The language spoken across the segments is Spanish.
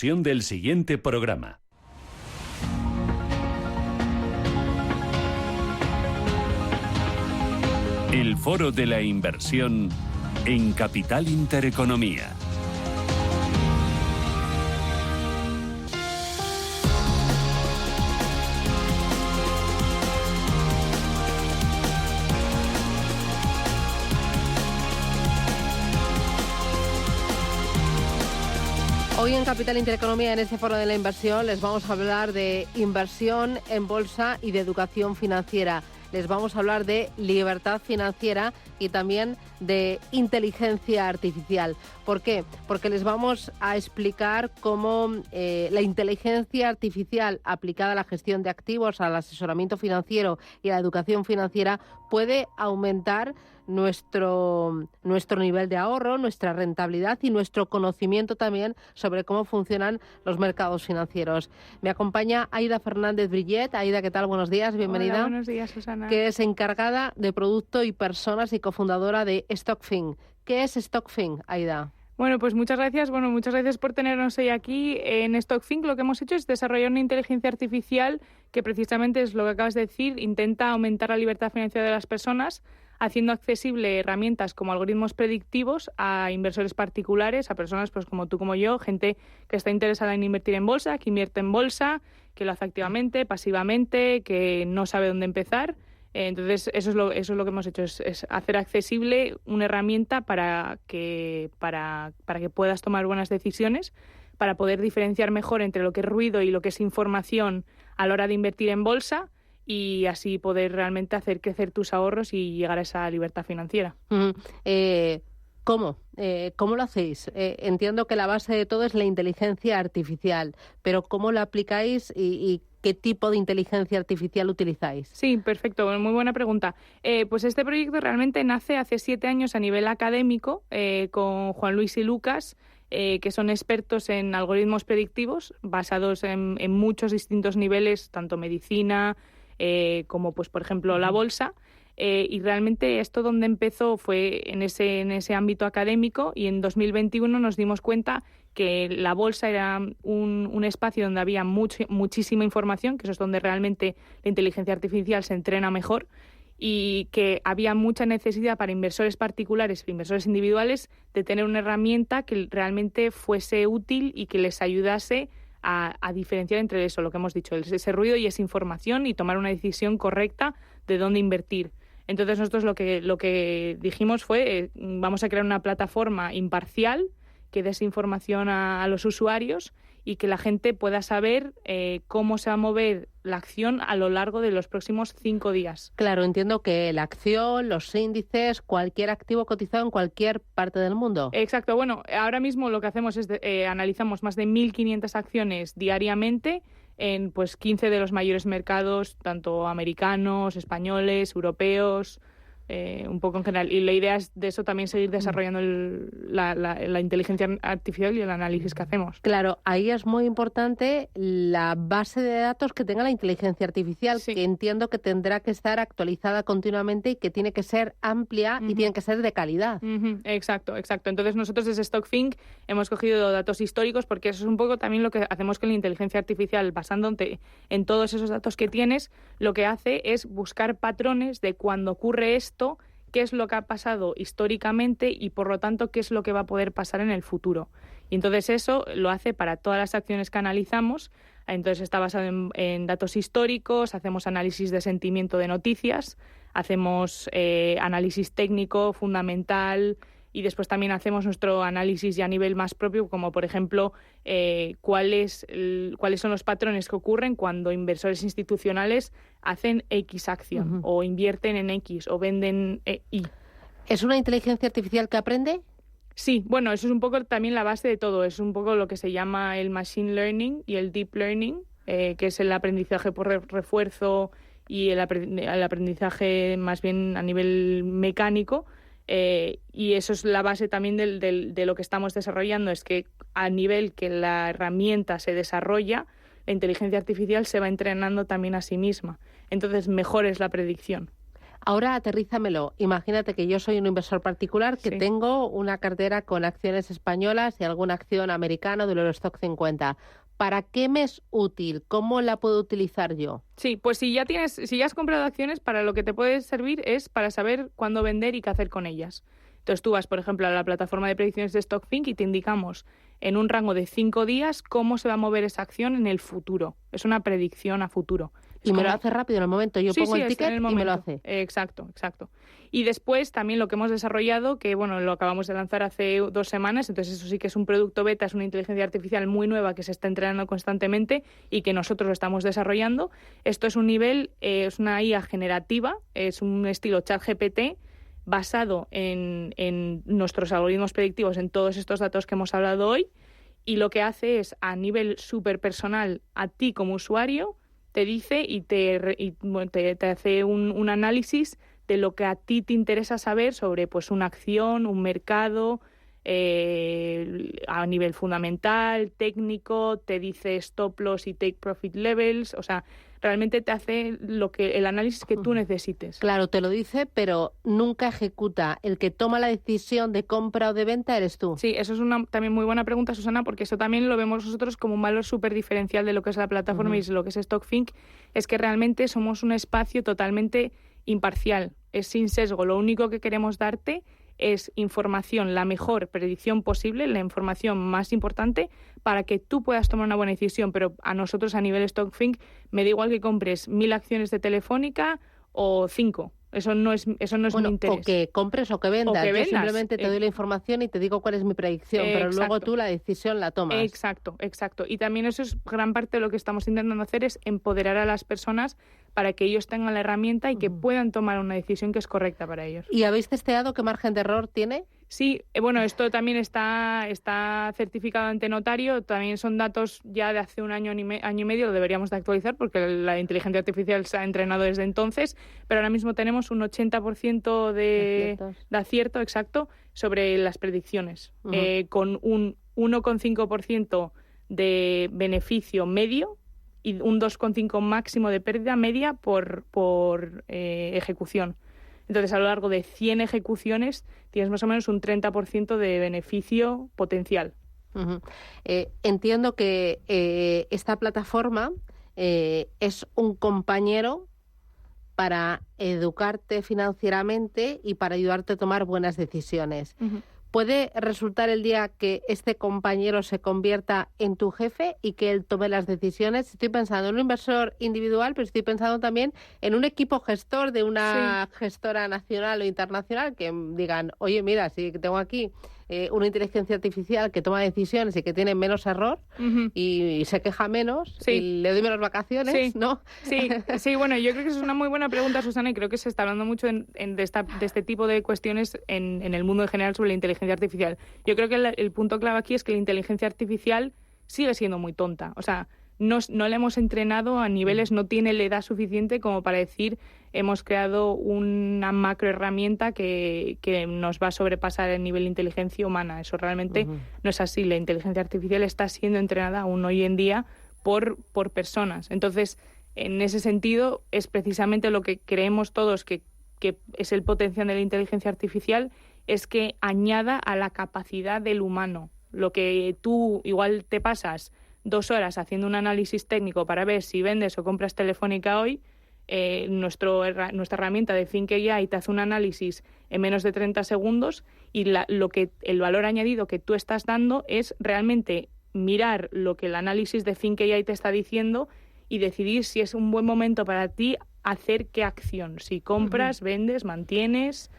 retransmisión del siguiente programa. El Foro de la Inversión en Capital Intereconomía. Hoy en Capital Intereconomía, en este Foro de la Inversión, les vamos a hablar de inversión en bolsa y de educación financiera. Les vamos a hablar de libertad financiera y también de inteligencia artificial. ¿Por qué? Porque les vamos a explicar cómo la inteligencia artificial aplicada a la gestión de activos, al asesoramiento financiero y a la educación financiera puede aumentar nuestro nivel de ahorro, nuestra rentabilidad y nuestro conocimiento también sobre cómo funcionan los mercados financieros. Me acompaña Aida Fernández Brillet. Aida, ¿qué tal? Buenos días, bienvenida. Hola, buenos días, Susana. Que es encargada de producto y personas y cofundadora de StockFin. ¿Qué es StockFin, Aida? Bueno, pues muchas gracias. Muchas gracias por tenernos hoy aquí. En StockFin lo que hemos hecho es desarrollar una inteligencia artificial que precisamente es lo que acabas de decir, intenta aumentar la libertad financiera de las personas, haciendo accesible herramientas como algoritmos predictivos a inversores particulares, a personas pues como tú, como yo, gente que está interesada en invertir en bolsa, que invierte en bolsa, que lo hace activamente, pasivamente, que no sabe dónde empezar. Entonces, eso es lo que hemos hecho, es hacer accesible una herramienta para que puedas tomar buenas decisiones, para poder diferenciar mejor entre lo que es ruido y lo que es información a la hora de invertir en bolsa, y así poder realmente hacer crecer tus ahorros y llegar a esa libertad financiera. ¿Cómo? ¿Cómo lo hacéis? Entiendo que la base de todo es la inteligencia artificial, pero ¿cómo la aplicáis y qué tipo de inteligencia artificial utilizáis? Sí, perfecto, muy buena pregunta. Pues este proyecto realmente nace hace 7 años a nivel académico con Juan Luis y Lucas, que son expertos en algoritmos predictivos basados en muchos distintos niveles, tanto medicina como, pues, por ejemplo, la bolsa. Y realmente esto donde empezó fue en ese ámbito académico, y en 2021 nos dimos cuenta que la bolsa era un espacio donde había muchísima información, que eso es donde realmente la inteligencia artificial se entrena mejor, y que había mucha necesidad para inversores particulares, inversores individuales, de tener una herramienta que realmente fuese útil y que les ayudase a diferenciar entre eso, lo que hemos dicho, ese ruido y esa información, y tomar una decisión correcta de dónde invertir. Entonces nosotros lo que dijimos fue vamos a crear una plataforma imparcial que dé esa información a los usuarios y que la gente pueda saber cómo se va a mover la acción a lo largo de los próximos 5 días. Claro, entiendo que la acción, los índices, cualquier activo cotizado en cualquier parte del mundo. Exacto. Bueno, ahora mismo lo que hacemos es analizamos más de 1.500 acciones diariamente en pues 15 de los mayores mercados, tanto americanos, españoles, europeos, un poco en general. Y la idea es de eso también seguir desarrollando la inteligencia artificial y el análisis que hacemos. Claro, ahí es muy importante la base de datos que tenga la inteligencia artificial, sí, que entiendo que tendrá que estar actualizada continuamente y que tiene que ser amplia y tiene que ser de calidad. Exacto. Entonces nosotros desde StockFin hemos cogido datos históricos, porque eso es un poco también lo que hacemos con la inteligencia artificial, basándote en todos esos datos que tienes. Lo que hace es buscar patrones de cuando ocurre esto, qué es lo que ha pasado históricamente y, por lo tanto, qué es lo que va a poder pasar en el futuro. Y entonces eso lo hace para todas las acciones que analizamos. Entonces está basado en datos históricos, hacemos análisis de sentimiento de noticias, hacemos análisis técnico fundamental, y después también hacemos nuestro análisis ya a nivel más propio, como por ejemplo cuáles son los patrones que ocurren cuando inversores institucionales hacen X acción o invierten en X o venden Y. ¿Es una inteligencia artificial que aprende? Sí, bueno, eso es un poco también la base de todo. Es un poco lo que se llama el machine learning y el deep learning, que es el aprendizaje por refuerzo y el aprendizaje más bien a nivel mecánico. Y eso es la base también de lo que estamos desarrollando, es que a nivel que la herramienta se desarrolla, la inteligencia artificial se va entrenando también a sí misma. Entonces, mejor es la predicción. Ahora aterrízamelo. Imagínate que yo soy un inversor particular que tengo una cartera con acciones españolas y alguna acción americana del Eurostock 50. ¿Para qué me es útil? ¿Cómo la puedo utilizar yo? Sí, pues si ya has comprado acciones, para lo que te puede servir es para saber cuándo vender y qué hacer con ellas. Entonces tú vas, por ejemplo, a la plataforma de predicciones de StockFink y te indicamos en un rango de 5 días cómo se va a mover esa acción en el futuro. Es una predicción a futuro. Y me lo hace rápido en el momento. Yo pongo el ticket y me lo hace. Exacto. Y después también lo que hemos desarrollado, que bueno, lo acabamos de lanzar hace 2 semanas, entonces eso sí que es un producto beta, es una inteligencia artificial muy nueva que se está entrenando constantemente y que nosotros lo estamos desarrollando. Esto es un nivel, es una IA generativa, es un estilo ChatGPT, basado en nuestros algoritmos predictivos, en todos estos datos que hemos hablado hoy, y lo que hace es, a nivel súper personal, a ti como usuario, te dice y te hace un análisis de lo que a ti te interesa saber sobre pues una acción, un mercado, a nivel fundamental, técnico, te dice stop loss y take profit levels, o sea, realmente te hace el análisis que tú necesites. Claro, te lo dice, pero nunca ejecuta. El que toma la decisión de compra o de venta eres tú. Sí, eso es una también muy buena pregunta, Susana, porque eso también lo vemos nosotros como un valor súper diferencial de lo que es la plataforma y lo que es StockFink, es que realmente somos un espacio totalmente imparcial, es sin sesgo. Lo único que queremos darte es información, la mejor predicción posible, la información más importante para que tú puedas tomar una buena decisión. Pero a nosotros, a nivel StockFink, me da igual que compres 1.000 acciones de Telefónica o 5. Eso no es mi interés. O que compres o que vendas. Yo simplemente te doy la información y te digo cuál es mi predicción, pero luego tú la decisión la tomas. Exacto. Y también eso es gran parte de lo que estamos intentando hacer, es empoderar a las personas para que ellos tengan la herramienta y que puedan tomar una decisión que es correcta para ellos. ¿Y habéis testeado qué margen de error tiene? Sí, bueno, esto también está certificado ante notario, también son datos ya de hace un año y medio, lo deberíamos de actualizar porque la inteligencia artificial se ha entrenado desde entonces, pero ahora mismo tenemos un 80% de acierto exacto sobre las predicciones, con un 1,5% de beneficio medio y un 2,5% máximo de pérdida media por ejecución. Entonces, a lo largo de 100 ejecuciones tienes más o menos un 30% de beneficio potencial. Entiendo que esta plataforma es un compañero para educarte financieramente y para ayudarte a tomar buenas decisiones. ¿Puede resultar el día que este compañero se convierta en tu jefe y que él tome las decisiones? Estoy pensando en un inversor individual, pero estoy pensando también en un equipo gestor de una gestora nacional o internacional que digan, oye, mira, si tengo aquí una inteligencia artificial que toma decisiones y que tiene menos error y se queja menos y le doy menos vacaciones, ¿no? Sí, bueno, yo creo que esa es una muy buena pregunta, Susana, y creo que se está hablando mucho de este tipo de cuestiones en el mundo en general sobre la inteligencia artificial. Yo creo que el punto clave aquí es que la inteligencia artificial sigue siendo muy tonta. O sea, no la hemos entrenado a niveles, no tiene la edad suficiente como para decir hemos creado una macro herramienta que nos va a sobrepasar el nivel de inteligencia humana. Eso realmente no es así. La inteligencia artificial está siendo entrenada aún hoy en día por personas. Entonces, en ese sentido, es precisamente lo que creemos todos que es el potencial de la inteligencia artificial, es que añada a la capacidad del humano. Lo que tú igual te pasas 2 horas haciendo un análisis técnico para ver si vendes o compras Telefónica hoy, nuestra herramienta de ThinkAI te hace un análisis en menos de 30 segundos y el valor añadido que tú estás dando es realmente mirar lo que el análisis de ThinkAI te está diciendo y decidir si es un buen momento para ti hacer qué acción. Si compras, vendes, mantienes,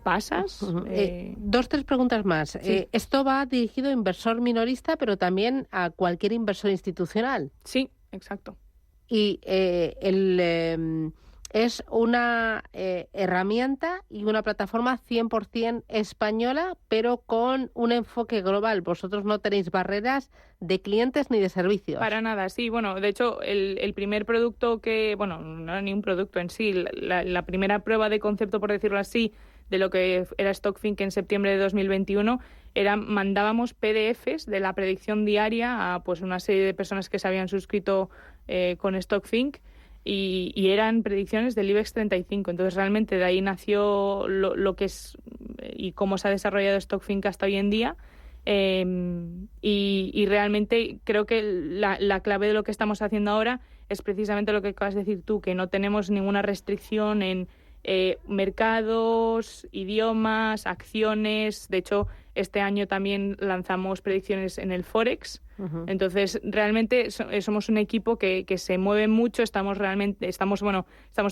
pasas. 2-3 preguntas más. Sí. Esto va dirigido a inversor minorista, pero también a cualquier inversor institucional. Sí, exacto. Y es una herramienta y una plataforma 100% española, pero con un enfoque global. Vosotros no tenéis barreras de clientes ni de servicios. Para nada, sí. Bueno, de hecho, el primer producto no era ni un producto en sí, la primera prueba de concepto, por decirlo así, de lo que era StockFink en septiembre de 2021, mandábamos PDFs de la predicción diaria a pues una serie de personas que se habían suscrito con StockFink. y eran predicciones del IBEX 35. Entonces, realmente de ahí nació lo que es y cómo se ha desarrollado StockFinc hasta hoy en día. Y realmente creo que la clave de lo que estamos haciendo ahora es precisamente lo que acabas de decir tú, que no tenemos ninguna restricción en mercados, idiomas, acciones. De hecho, este año también lanzamos predicciones en el Forex. Uh-huh. Entonces, realmente somos un equipo que se mueve mucho. Estamos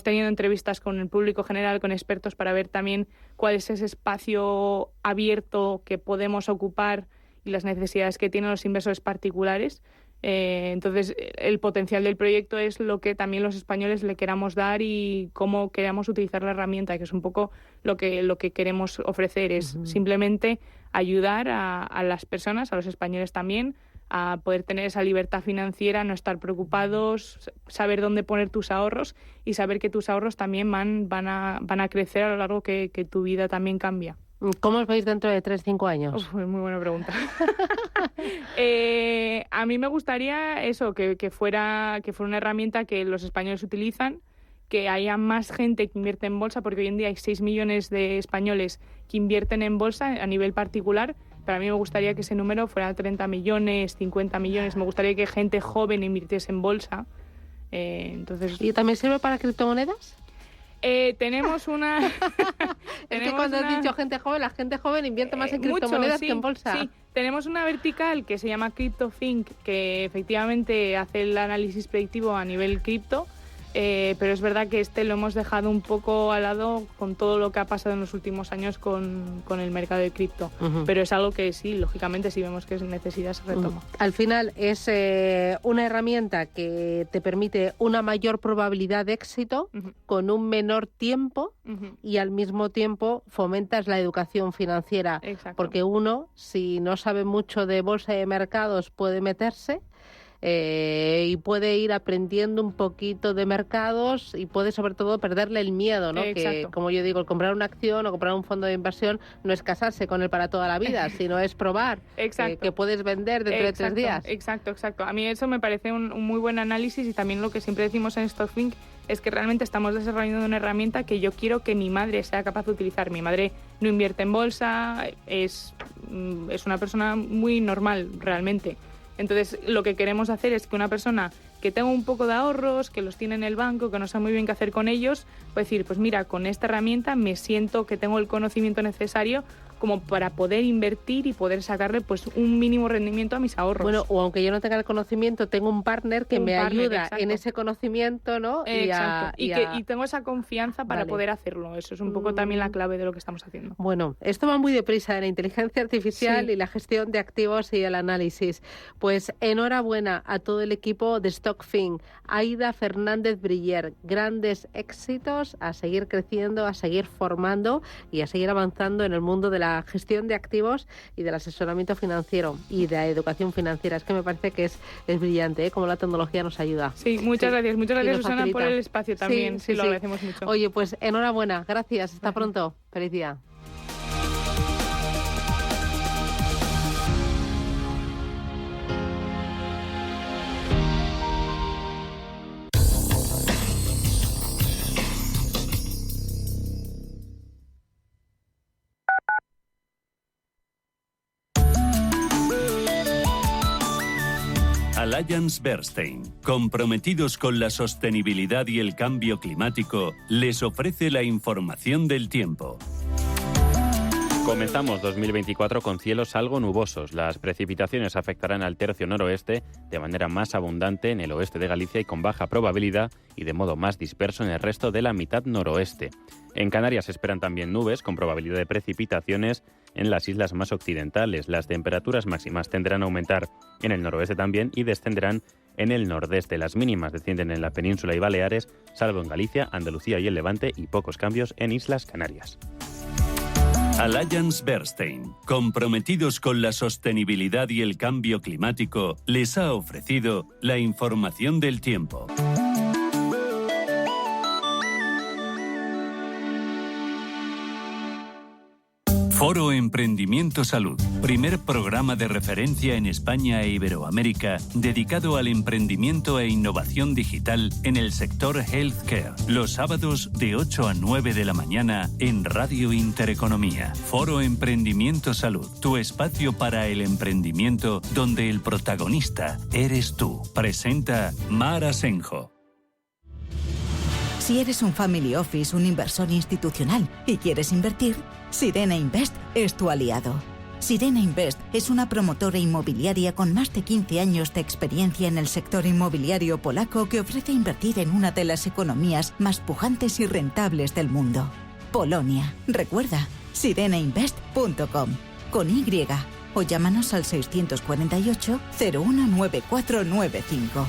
teniendo entrevistas con el público general, con expertos, para ver también cuál es ese espacio abierto que podemos ocupar y las necesidades que tienen los inversores particulares. Entonces, el potencial del proyecto es lo que también los españoles le queramos dar y cómo queramos utilizar la herramienta, que es un poco lo que queremos ofrecer, es simplemente ayudar a las personas, a los españoles también, a poder tener esa libertad financiera, no estar preocupados, saber dónde poner tus ahorros y saber que tus ahorros también van a crecer a lo largo que tu vida también cambia. ¿Cómo os veis dentro de 3-5 años? Uf, muy buena pregunta. A mí me gustaría eso, que fuera una herramienta que los españoles utilizan, que haya más gente que invierte en bolsa, porque hoy en día hay 6 millones de españoles que invierten en bolsa a nivel particular. Para mí me gustaría que ese número fuera 30 millones, 50 millones. Me gustaría que gente joven invirtiese en bolsa. ¿Y también sirve para criptomonedas? Tenemos una... Es que cuando has dicho gente joven, la gente joven invierte más en criptomonedas que en bolsa. Sí, tenemos una vertical que se llama CryptoThink, que efectivamente hace el análisis predictivo a nivel cripto, pero es verdad que lo hemos dejado un poco al lado con todo lo que ha pasado en los últimos años con el mercado de cripto. Uh-huh. Pero es algo que sí, lógicamente, si vemos que es necesidad, se retoma. Uh-huh. Al final es una herramienta que te permite una mayor probabilidad de éxito uh-huh. con un menor tiempo uh-huh. y al mismo tiempo fomentas la educación financiera. Exacto. Porque uno, si no sabe mucho de bolsa y de mercados, puede meterse y puede ir aprendiendo un poquito de mercados y puede sobre todo perderle el miedo, ¿no? Que, como yo digo, el comprar una acción o comprar un fondo de inversión no es casarse con él para toda la vida, sino es probar que puedes vender dentro de 3 días. Exacto. A mí eso me parece un muy buen análisis, y también lo que siempre decimos en StockFinc es que realmente estamos desarrollando una herramienta que yo quiero que mi madre sea capaz de utilizar. Mi madre no invierte en bolsa, es una persona muy normal realmente. Entonces, lo que queremos hacer es que una persona que tenga un poco de ahorros, que los tiene en el banco, que no sabe muy bien qué hacer con ellos, puede decir, pues mira, con esta herramienta me siento que tengo el conocimiento necesario como para poder invertir y poder sacarle pues un mínimo rendimiento a mis ahorros. Bueno, o aunque yo no tenga el conocimiento, tengo un partner que me ayuda en ese conocimiento, ¿no? Exacto. Y tengo esa confianza para poder hacerlo. Eso es un poco también la clave de lo que estamos haciendo. Bueno, esto va muy deprisa, la inteligencia artificial y la gestión de activos y el análisis. Pues enhorabuena a todo el equipo de StockFinc. Aida Fernández Briller, grandes éxitos, a seguir creciendo, a seguir formando y a seguir avanzando en el mundo de la gestión de activos y del asesoramiento financiero y de la educación financiera. Es que me parece que es brillante, ¿eh? Cómo la tecnología nos ayuda. Sí, muchas gracias, Susana, por el espacio también. Sí, lo agradecemos mucho. Oye, pues enhorabuena, gracias, hasta pronto, feliz día. AllianceBernstein, comprometidos con la sostenibilidad y el cambio climático, les ofrece la información del tiempo. Comenzamos 2024 con cielos algo nubosos. Las precipitaciones afectarán al tercio noroeste de manera más abundante en el oeste de Galicia y con baja probabilidad y de modo más disperso en el resto de la mitad noroeste. En Canarias se esperan también nubes con probabilidad de precipitaciones en las islas más occidentales. Las temperaturas máximas tendrán a aumentar en el noroeste también y descenderán en el nordeste. Las mínimas descienden en la península y Baleares, salvo en Galicia, Andalucía y el Levante, y pocos cambios en Islas Canarias. AllianceBernstein, comprometidos con la sostenibilidad y el cambio climático, les ha ofrecido la información del tiempo. Foro Emprendimiento Salud, primer programa de referencia en España e Iberoamérica dedicado al emprendimiento e innovación digital en el sector healthcare. Los sábados de 8 a 9 de la mañana en Radio Intereconomía. Foro Emprendimiento Salud, tu espacio para el emprendimiento donde el protagonista eres tú. Presenta Mar Asenjo. Si eres un family office, un inversor institucional y quieres invertir, Sirena Invest es tu aliado. Sirena Invest es una promotora inmobiliaria con más de 15 años de experiencia en el sector inmobiliario polaco que ofrece invertir en una de las economías más pujantes y rentables del mundo. Polonia. Recuerda, sirenainvest.com con Y o llámanos al 648 019495.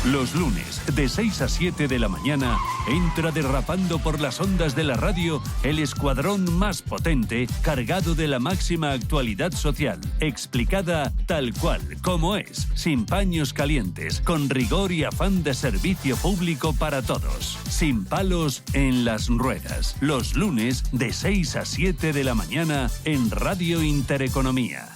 Los lunes, de 6 a 7 de la mañana, entra derrapando por las ondas de la radio el escuadrón más potente, cargado de la máxima actualidad social, explicada tal cual, como es, sin paños calientes, con rigor y afán de servicio público para todos. Sin palos en las ruedas. Los lunes, de 6 a 7 de la mañana, en Radio Intereconomía.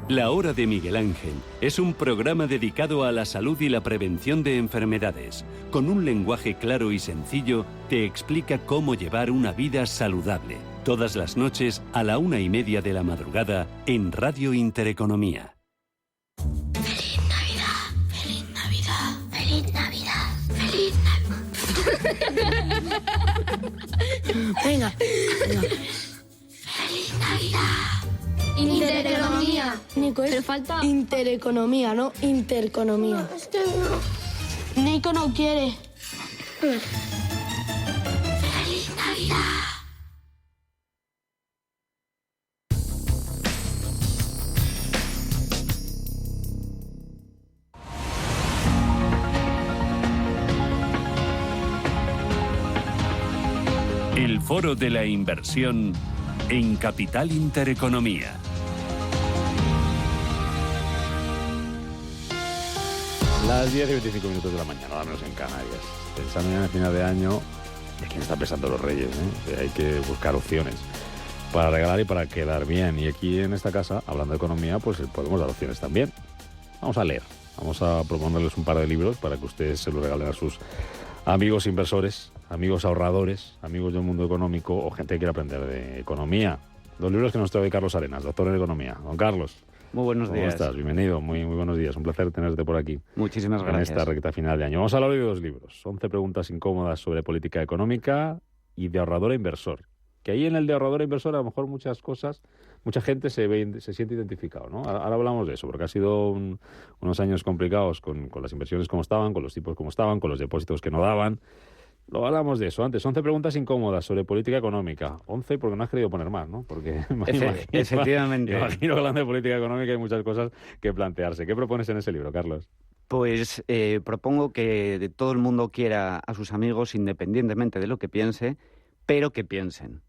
La Hora de Miguel Ángel es un programa dedicado a la salud y la prevención de enfermedades. Con un lenguaje claro y sencillo, te explica cómo llevar una vida saludable. Todas las noches a la 1:30 de la madrugada en Radio Intereconomía. ¡Feliz Navidad! ¡Feliz Navidad! ¡Feliz Navidad! ¡Feliz Navidad! Venga. ¡Feliz Navidad! Intereconomía. Nico, Pero falta... Intereconomía, ¿no? Intereconomía. No, es que no. Nico no quiere. ¡Feliz Navidad! El Foro de la Inversión en Capital Intereconomía. Las 10:25 de la mañana, ahora menos en Canarias. Pensando ya en el final de año, ¿de quién está pensando los Reyes? O sea, hay que buscar opciones para regalar y para quedar bien. Y aquí en esta casa, hablando de economía, pues podemos dar opciones también. Vamos a leer. Vamos a proponerles un par de libros para que ustedes se los regalen a sus amigos inversores, amigos ahorradores, amigos del mundo económico o gente que quiera aprender de economía. Los libros que nos trae Carlos Arenas, doctor en economía. Don Carlos. Muy buenos días. ¿Cómo estás? Bienvenido, muy buenos días. Un placer tenerte por aquí. Muchísimas gracias. En esta recta final de año. Vamos a hablar hoy de dos libros. 11 preguntas incómodas sobre política económica y de ahorrador a inversor. Que ahí en el de ahorrador a inversor a lo mejor muchas cosas, mucha gente se siente identificado, ¿no? Ahora hablamos de eso, porque ha sido unos años complicados con las inversiones como estaban, con los tipos como estaban, con los depósitos que no daban. Lo hablamos de eso antes. 11 preguntas incómodas sobre política económica. 11 porque no has querido poner más, ¿no? Porque efectivamente. Imagino que hablando de política económica hay muchas cosas que plantearse. ¿Qué propones en ese libro, Carlos? Pues propongo que todo el mundo quiera a sus amigos independientemente de lo que piense, pero que piensen.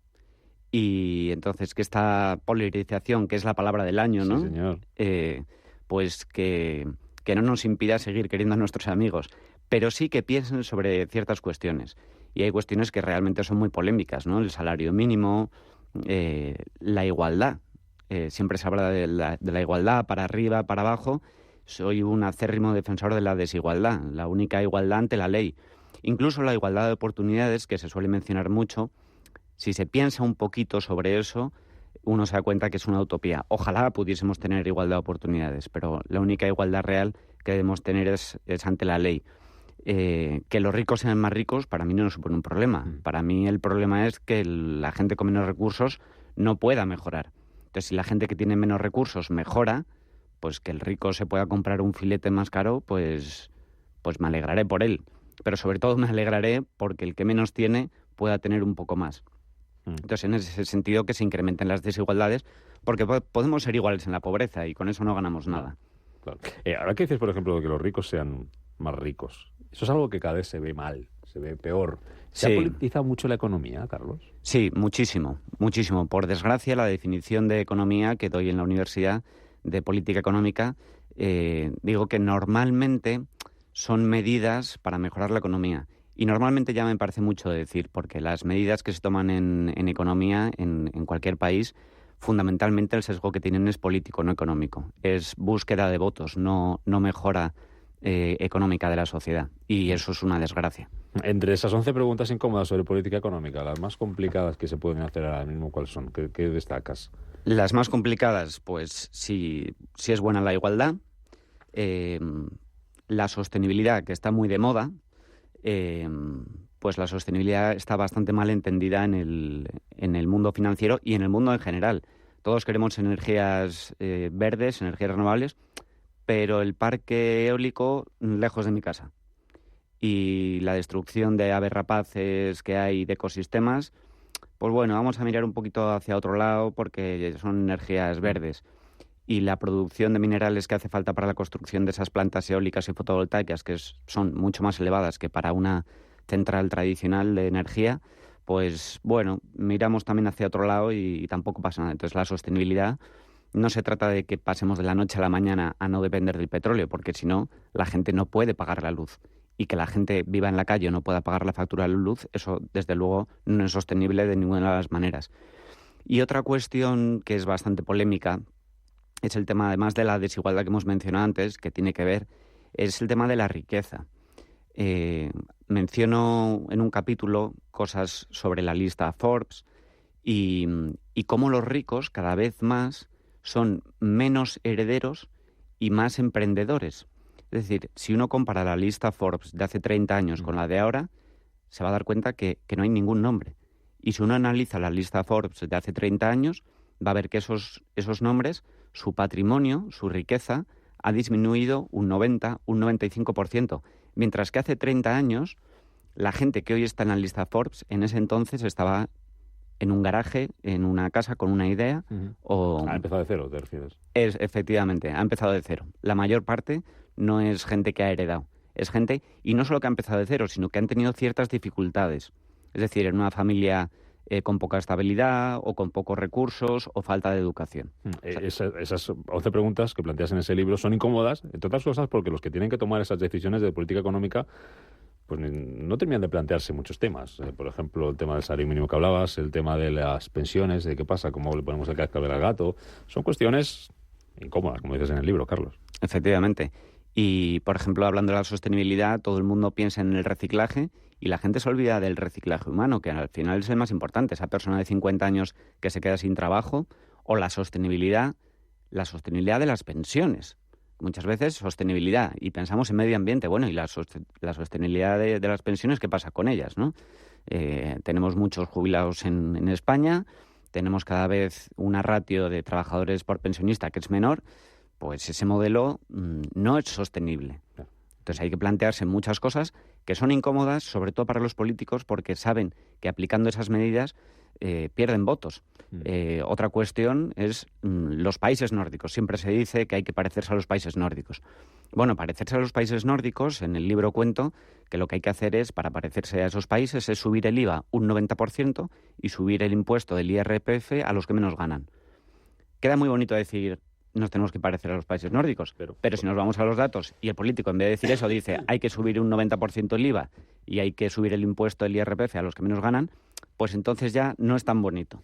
Y entonces que esta polarización, que es la palabra del año, ¿no? Sí, señor. Pues que no nos impida seguir queriendo a nuestros amigos, pero sí que piensen sobre ciertas cuestiones. Y hay cuestiones que realmente son muy polémicas, ¿no? El salario mínimo, la igualdad. Siempre se habla de la igualdad para arriba, para abajo. Soy un acérrimo defensor de la desigualdad, la única igualdad ante la ley. Incluso la igualdad de oportunidades, que se suele mencionar mucho, si se piensa un poquito sobre eso, uno se da cuenta que es una utopía. Ojalá pudiésemos tener igualdad de oportunidades, pero la única igualdad real que debemos tener es ante la ley. Que los ricos sean más ricos, para mí no supone un problema. Para mí el problema es que la gente con menos recursos no pueda mejorar. Entonces, si la gente que tiene menos recursos mejora, pues que el rico se pueda comprar un filete más caro, pues me alegraré por él. Pero sobre todo me alegraré porque el que menos tiene pueda tener un poco más. Entonces, en ese sentido, que se incrementen las desigualdades, porque podemos ser iguales en la pobreza y con eso no ganamos nada. Claro. Ahora que dices, por ejemplo, que los ricos sean más ricos, eso es algo que cada vez se ve mal, se ve peor. ¿Se ha politizado mucho la economía, Carlos? Sí, muchísimo, muchísimo. Por desgracia, la definición de economía que doy en la universidad de política económica, digo que normalmente son medidas para mejorar la economía. Y normalmente ya me parece mucho decir, porque las medidas que se toman en economía, en cualquier país, fundamentalmente el sesgo que tienen es político, no económico. Es búsqueda de votos, no mejora económica de la sociedad. Y eso es una desgracia. Entre esas 11 preguntas incómodas sobre política económica, las más complicadas que se pueden hacer ahora mismo, ¿cuáles son? ¿Qué destacas? Las más complicadas, pues si es buena la igualdad, la sostenibilidad, que está muy de moda, pues la sostenibilidad está bastante mal entendida en el mundo financiero y en el mundo en general. Todos queremos energías verdes, energías renovables, pero el parque eólico lejos de mi casa. Y la destrucción de aves rapaces que hay de ecosistemas, pues bueno, vamos a mirar un poquito hacia otro lado porque son energías verdes. Y la producción de minerales que hace falta para la construcción de esas plantas eólicas y fotovoltaicas, que son mucho más elevadas que para una central tradicional de energía, pues bueno, miramos también hacia otro lado y tampoco pasa nada. Entonces la sostenibilidad no se trata de que pasemos de la noche a la mañana a no depender del petróleo, porque si no, la gente no puede pagar la luz. Y que la gente viva en la calle o no pueda pagar la factura de la luz, eso desde luego no es sostenible de ninguna de las maneras. Y otra cuestión que es bastante polémica es el tema, además de la desigualdad que hemos mencionado antes, que tiene que ver, es el tema de la riqueza. Menciono en un capítulo cosas sobre la lista Forbes y cómo los ricos cada vez más son menos herederos y más emprendedores. Es decir, si uno compara la lista Forbes de hace 30 años con la de ahora, se va a dar cuenta que no hay ningún nombre. Y si uno analiza la lista Forbes de hace 30 años, va a ver que esos nombres, su patrimonio, su riqueza, ha disminuido un 90, un 95%. Mientras que hace 30 años, la gente que hoy está en la lista Forbes, en ese entonces estaba en un garaje, en una casa con una idea. Ha empezado de cero, ¿te refieres? Efectivamente, ha empezado de cero. La mayor parte no es gente que ha heredado. Es gente, y no solo que ha empezado de cero, sino que han tenido ciertas dificultades. Es decir, en una familia con poca estabilidad o con pocos recursos o falta de educación. Esas 11 preguntas que planteas en ese libro son incómodas, entre otras cosas porque los que tienen que tomar esas decisiones de política económica pues no terminan de plantearse muchos temas. Por ejemplo, el tema del salario mínimo que hablabas, el tema de las pensiones, de qué pasa, cómo le ponemos el cascabel al gato. Son cuestiones incómodas, como dices en el libro, Carlos. Efectivamente. Y, por ejemplo, hablando de la sostenibilidad, todo el mundo piensa en el reciclaje y la gente se olvida del reciclaje humano, que al final es el más importante. Esa persona de 50 años que se queda sin trabajo, o la sostenibilidad de las pensiones. Muchas veces sostenibilidad, y pensamos en medio ambiente. Bueno, y la sostenibilidad de las pensiones, ¿qué pasa con ellas, no? Tenemos muchos jubilados en España, tenemos cada vez una ratio de trabajadores por pensionista que es menor, pues ese modelo no es sostenible. Entonces hay que plantearse muchas cosas que son incómodas, sobre todo para los políticos, porque saben que aplicando esas medidas pierden votos. Otra cuestión es los países nórdicos. Siempre se dice que hay que parecerse a los países nórdicos. Bueno, parecerse a los países nórdicos, en el libro cuento que lo que hay que hacer para parecerse a esos países es subir el IVA un 90% y subir el impuesto del IRPF a los que menos ganan. Queda muy bonito decir nos tenemos que parecer a los países nórdicos, pero si nos vamos a los datos y el político en vez de decir eso dice hay que subir un 90% el IVA y hay que subir el impuesto del IRPF a los que menos ganan, pues entonces ya no es tan bonito.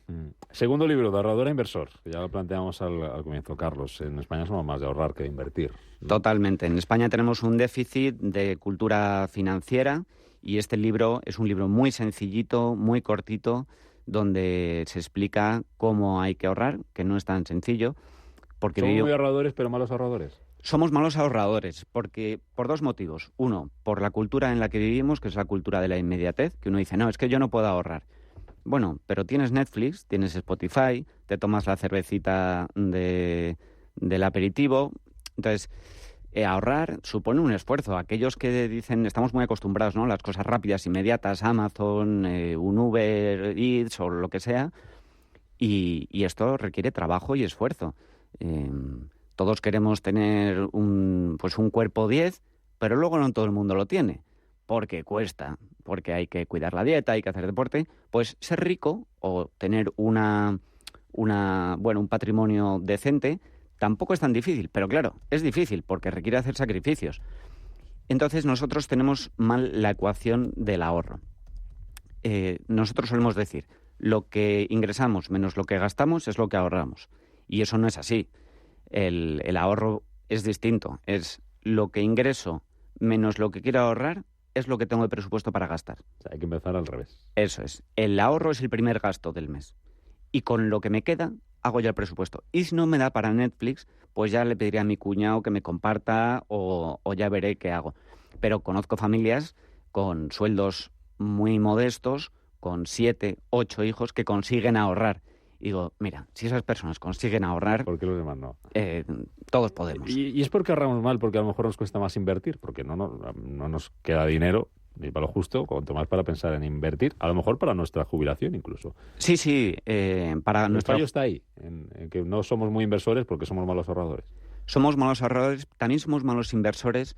Segundo libro, de ahorrador a inversor, que ya lo planteamos al comienzo, Carlos. En España somos más de ahorrar que de invertir, ¿no? Totalmente. En España tenemos un déficit de cultura financiera y este libro es un libro muy sencillito, muy cortito, donde se explica cómo hay que ahorrar, que no es tan sencillo. Porque ¿Somos muy ahorradores pero malos ahorradores? Somos malos ahorradores, porque por dos motivos. Uno, por la cultura en la que vivimos, que es la cultura de la inmediatez, que uno dice, no, es que yo no puedo ahorrar. Bueno, pero tienes Netflix, tienes Spotify, te tomas la cervecita del aperitivo. Entonces, ahorrar supone un esfuerzo. Aquellos que dicen, estamos muy acostumbrados, ¿no? Las cosas rápidas, inmediatas, Amazon, un Uber Eats o lo que sea, y esto requiere trabajo y esfuerzo. Todos queremos tener un cuerpo 10, pero luego no todo el mundo lo tiene, porque cuesta, porque hay que cuidar la dieta, hay que hacer deporte. Pues ser rico o tener un patrimonio decente tampoco es tan difícil, pero claro, es difícil porque requiere hacer sacrificios. Entonces nosotros tenemos mal la ecuación del ahorro. Nosotros solemos decir, lo que ingresamos menos lo que gastamos es lo que ahorramos. Y eso no es así. El ahorro es distinto. Es lo que ingreso menos lo que quiero ahorrar es lo que tengo de presupuesto para gastar. O sea, hay que empezar al revés. Eso es. El ahorro es el primer gasto del mes. Y con lo que me queda, hago ya el presupuesto. Y si no me da para Netflix, pues ya le pediré a mi cuñado que me comparta o ya veré qué hago. Pero conozco familias con sueldos muy modestos, con 7, 8 hijos, que consiguen ahorrar. Y digo, mira, si esas personas consiguen ahorrar... ¿Por qué los demás no? Todos podemos. Y es porque ahorramos mal, porque a lo mejor nos cuesta más invertir, porque no nos queda dinero ni para lo justo, cuanto más para pensar en invertir, a lo mejor para nuestra jubilación incluso. Sí, para nuestra... El fallo está ahí, en que no somos muy inversores porque somos malos ahorradores. Somos malos ahorradores, también somos malos inversores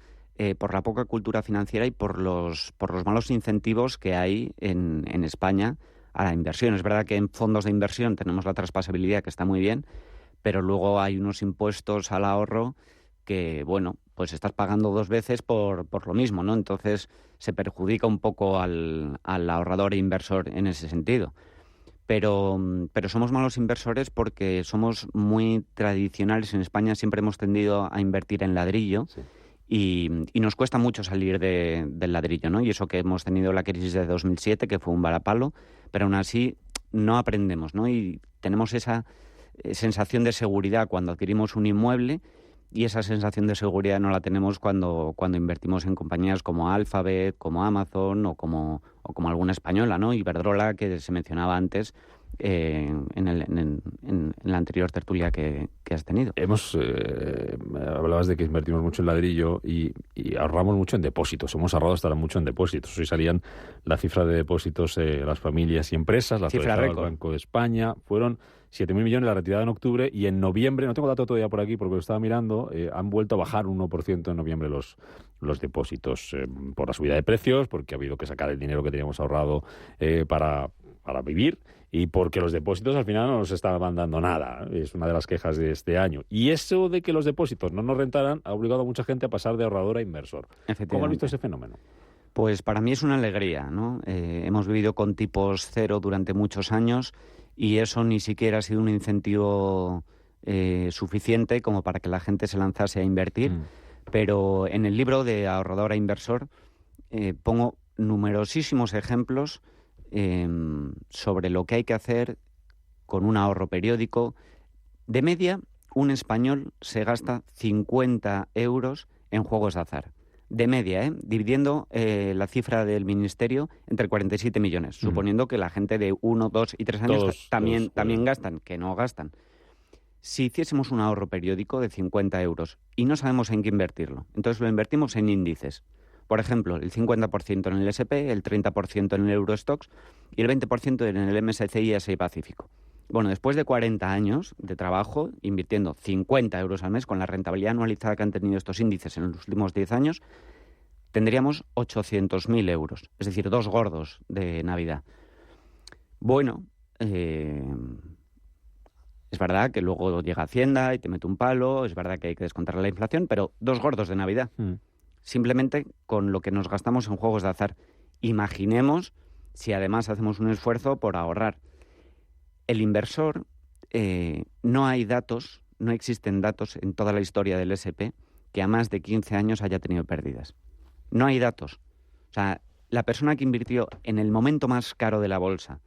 por la poca cultura financiera y por los malos incentivos que hay en España a la inversión. Es verdad que en fondos de inversión tenemos la traspasabilidad, que está muy bien, pero luego hay unos impuestos al ahorro que, bueno, pues estás pagando 2 veces por lo mismo, ¿no? Entonces se perjudica un poco al ahorrador e inversor en ese sentido. Pero somos malos inversores porque somos muy tradicionales. En España siempre hemos tendido a invertir en ladrillo. Sí. Y nos cuesta mucho salir del ladrillo, ¿no? Y eso que hemos tenido la crisis de 2007, que fue un varapalo, pero aún así no aprendemos, ¿no? Y tenemos esa sensación de seguridad cuando adquirimos un inmueble, y esa sensación de seguridad no la tenemos cuando invertimos en compañías como Alphabet, como Amazon o como alguna española, ¿no? Iberdrola, que se mencionaba antes en la anterior tertulia que has tenido. Hablabas de que invertimos mucho en ladrillo y ahorramos mucho en depósitos. Hemos ahorrado hasta mucho en depósitos. Hoy salían la cifra de depósitos las familias y empresas, la cifra del Banco de España, fueron 7.000 millones la retirada en octubre, y en noviembre, no tengo dato todavía por aquí porque lo estaba mirando, han vuelto a bajar un 1% en noviembre los depósitos por la subida de precios, porque ha habido que sacar el dinero que teníamos ahorrado para vivir, y porque los depósitos al final no nos estaban dando nada. Es una de las quejas de este año. Y eso de que los depósitos no nos rentaran ha obligado a mucha gente a pasar de ahorrador a inversor. ¿Cómo has visto ese fenómeno? Pues para mí es una alegría, ¿no? Hemos vivido con tipos cero durante muchos años, y eso ni siquiera ha sido un incentivo suficiente como para que la gente se lanzase a invertir. Pero en el libro de Ahorrador a Inversor pongo numerosísimos ejemplos sobre lo que hay que hacer con un ahorro periódico. De media, un español se gasta 50 euros en juegos de azar. De media, dividiendo la cifra del Ministerio entre 47 millones, suponiendo que la gente de 1, 2 y 3 años también gastan, que no gastan. Si hiciésemos un ahorro periódico de 50 euros y no sabemos en qué invertirlo, entonces lo invertimos en índices. Por ejemplo, el 50% en el S&P, el 30% en el Eurostoxx y el 20% en el MSCI Asia Pacífico. Bueno, después de 40 años de trabajo, invirtiendo 50 euros al mes, con la rentabilidad anualizada que han tenido estos índices en los últimos 10 años, tendríamos 800.000 euros, es decir, 2 gordos de Navidad. Bueno, es verdad que luego llega Hacienda y te mete un palo, es verdad que hay que descontar la inflación, pero 2 gordos de Navidad. Simplemente con lo que nos gastamos en juegos de azar. Imaginemos si además hacemos un esfuerzo por ahorrar. El inversor, no existen datos en toda la historia del S&P que a más de 15 años haya tenido pérdidas. No hay datos. O sea, la persona que invirtió en el momento más caro de la bolsa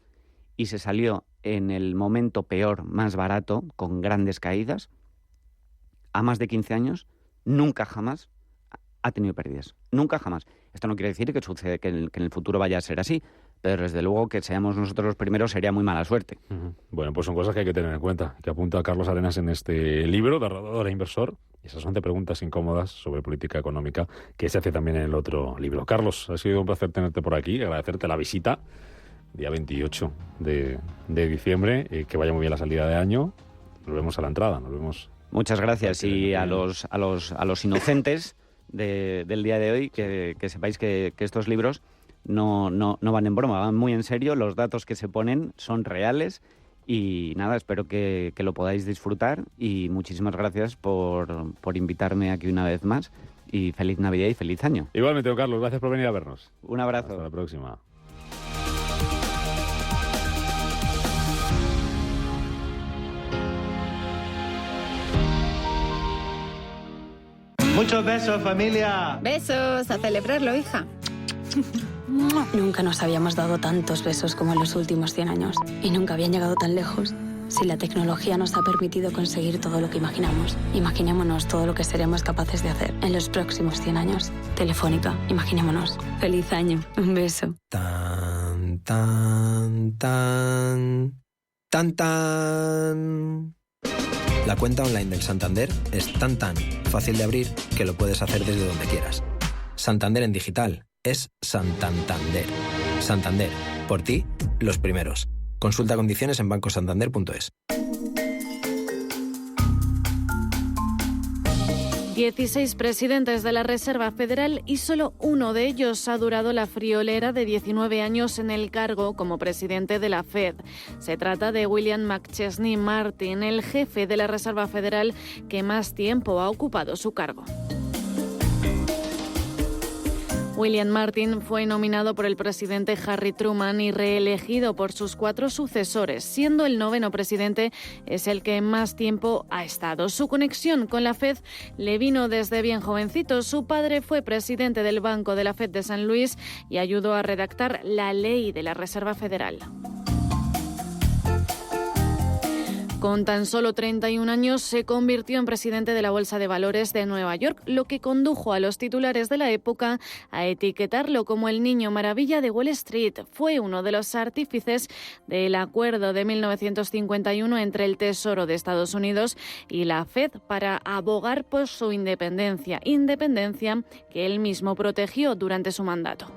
y se salió en el momento peor, más barato, con grandes caídas, a más de 15 años, nunca jamás ha tenido pérdidas. Nunca jamás. Esto no quiere decir que sucede que en el futuro vaya a ser así, pero desde luego que seamos nosotros los primeros sería muy mala suerte. Bueno, pues son cosas que hay que tener en cuenta, que apunta Carlos Arenas en este libro de Ahorrador a Inversor. Esas 11 preguntas incómodas sobre política económica que se hace también en el otro libro. Carlos, ha sido un placer tenerte por aquí, agradecerte la visita, día 28 de diciembre, que vaya muy bien la salida de año. Nos vemos a la entrada, nos vemos. Muchas gracias, y a los inocentes del día de hoy, que sepáis que estos libros no van en broma, van muy en serio. Los datos que se ponen son reales, y nada, espero que lo podáis disfrutar, y muchísimas gracias por invitarme aquí una vez más, y feliz Navidad y feliz año. Igualmente, don Carlos, gracias por venir a vernos. Un abrazo. Hasta la próxima. Muchos besos, familia. Besos, a celebrarlo, hija. Nunca nos habíamos dado tantos besos como en los últimos 100 años. Y nunca habían llegado tan lejos. Si la tecnología nos ha permitido conseguir todo lo que imaginamos, imaginémonos todo lo que seremos capaces de hacer en los próximos 100 años. Telefónica, imaginémonos. Feliz año. Un beso. Tan, tan, tan. Tan, tan. La cuenta online del Santander es tan fácil de abrir que lo puedes hacer desde donde quieras. Santander en digital es Santander. Santander, por ti, los primeros. Consulta condiciones en bancosantander.es. 16 presidentes de la Reserva Federal y solo uno de ellos ha durado la friolera de 19 años en el cargo como presidente de la Fed. Se trata de William McChesney Martin, el jefe de la Reserva Federal que más tiempo ha ocupado su cargo. William Martin fue nominado por el presidente Harry Truman y reelegido por sus 4 sucesores. Siendo el 9º presidente, es el que más tiempo ha estado. Su conexión con la Fed le vino desde bien jovencito. Su padre fue presidente del Banco de la Fed de San Luis y ayudó a redactar la ley de la Reserva Federal. Con tan solo 31 años se convirtió en presidente de la Bolsa de Valores de Nueva York, lo que condujo a los titulares de la época a etiquetarlo como el niño maravilla de Wall Street. Fue uno de los artífices del acuerdo de 1951 entre el Tesoro de Estados Unidos y la Fed para abogar por su independencia que él mismo protegió durante su mandato.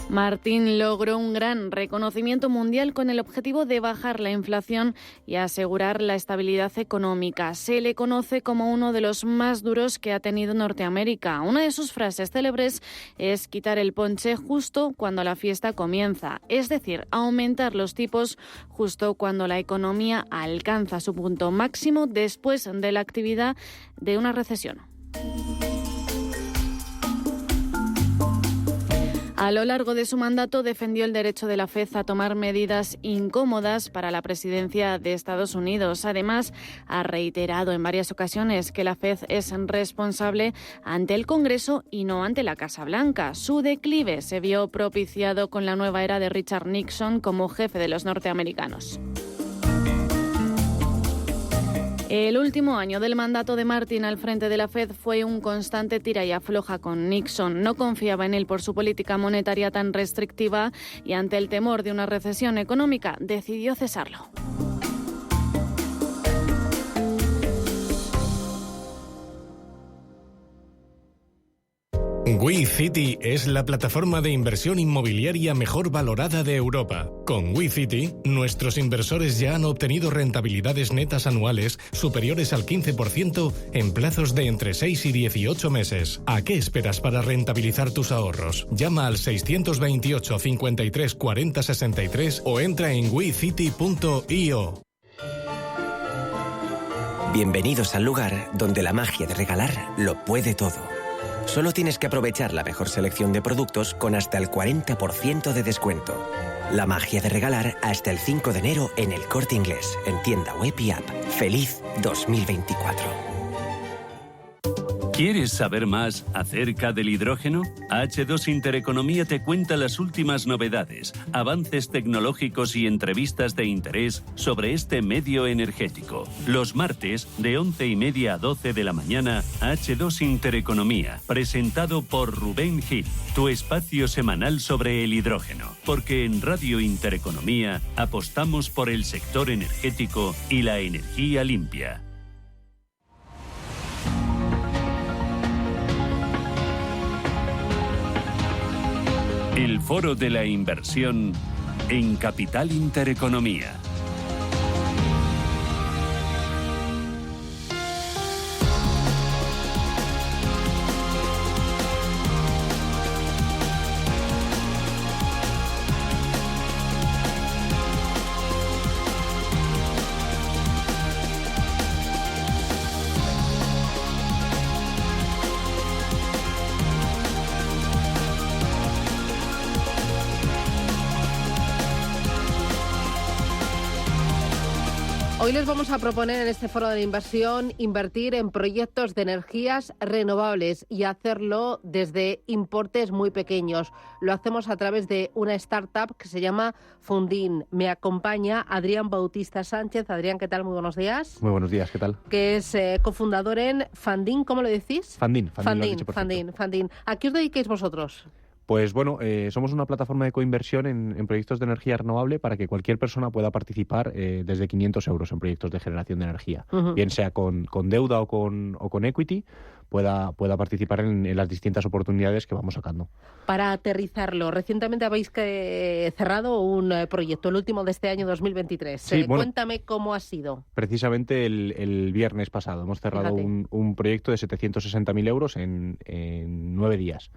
Martin logró un gran reconocimiento mundial con el objetivo de bajar la inflación y asegurar la estabilidad económica. Se le conoce como uno de los más duros que ha tenido Norteamérica. Una de sus frases célebres es quitar el ponche justo cuando la fiesta comienza, es decir, aumentar los tipos justo cuando la economía alcanza su punto máximo después de la actividad de una recesión. A lo largo de su mandato defendió el derecho de la Fed a tomar medidas incómodas para la presidencia de Estados Unidos. Además, ha reiterado en varias ocasiones que la Fed es responsable ante el Congreso y no ante la Casa Blanca. Su declive se vio propiciado con la nueva era de Richard Nixon como jefe de los norteamericanos. El último año del mandato de Martin al frente de la Fed fue un constante tira y afloja con Nixon. No confiaba en él por su política monetaria tan restrictiva y ante el temor de una recesión económica decidió cesarlo. WeCity es la plataforma de inversión inmobiliaria mejor valorada de Europa. Con WeCity, nuestros inversores ya han obtenido rentabilidades netas anuales superiores al 15% en plazos de entre 6 y 18 meses. ¿A qué esperas para rentabilizar tus ahorros? Llama al 628 53 40 63 o entra en wecity.io. Bienvenidos al lugar donde la magia de regalar lo puede todo. Solo tienes que aprovechar la mejor selección de productos con hasta el 40% de descuento. La magia de regalar hasta el 5 de enero en El Corte Inglés, en tienda web y app. ¡Feliz 2024! ¿Quieres saber más acerca del hidrógeno? H2 Intereconomía te cuenta las últimas novedades, avances tecnológicos y entrevistas de interés sobre este medio energético. Los martes, de 11:30 a 12 de la mañana, H2 Intereconomía, presentado por Rubén Gil, tu espacio semanal sobre el hidrógeno. Porque en Radio Intereconomía apostamos por el sector energético y la energía limpia. El Foro de la Inversión en Capital Intereconomía. Hoy les vamos a proponer en este foro de inversión invertir en proyectos de energías renovables y hacerlo desde importes muy pequeños. Lo hacemos a través de una startup que se llama Fundin. Me acompaña Adrián Bautista Sánchez. Adrián, ¿qué tal? Muy buenos días. Muy buenos días, ¿qué tal? Que es cofundador en Fundin, ¿cómo lo decís? Fundin. ¿A qué os dediquéis vosotros? Pues bueno, somos una plataforma de coinversión en proyectos de energía renovable para que cualquier persona pueda participar desde 500 euros en proyectos de generación de energía. Bien sea con deuda o con equity, pueda participar en las distintas oportunidades que vamos sacando. Para aterrizarlo, recientemente habéis cerrado un proyecto, el último de este año 2023. Sí, cuéntame cómo ha sido. Precisamente el viernes pasado hemos cerrado un proyecto de 760.000 euros en 9 días.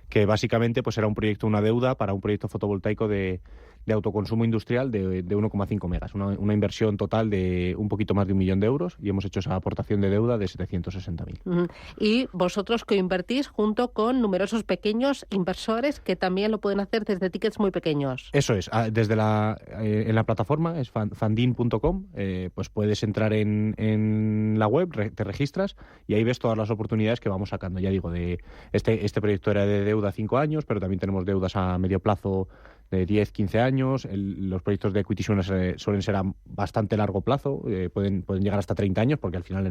Que básicamente pues era un proyecto, una deuda para un proyecto fotovoltaico de autoconsumo industrial de 1,5 megas, una inversión total de un poquito más de 1 millón de euros y hemos hecho esa aportación de deuda de 760.000. Y vosotros coinvertís junto con numerosos pequeños inversores que también lo pueden hacer desde tickets muy pequeños. Eso es, desde en la plataforma es fundin.com, pues puedes entrar en la web, te registras y ahí ves todas las oportunidades que vamos sacando. Ya digo, de este proyecto era de deuda a 5 años, pero también tenemos deudas a medio plazo de 10, 15 años. Los proyectos de equity suelen ser a bastante largo plazo, pueden llegar hasta 30 años porque al final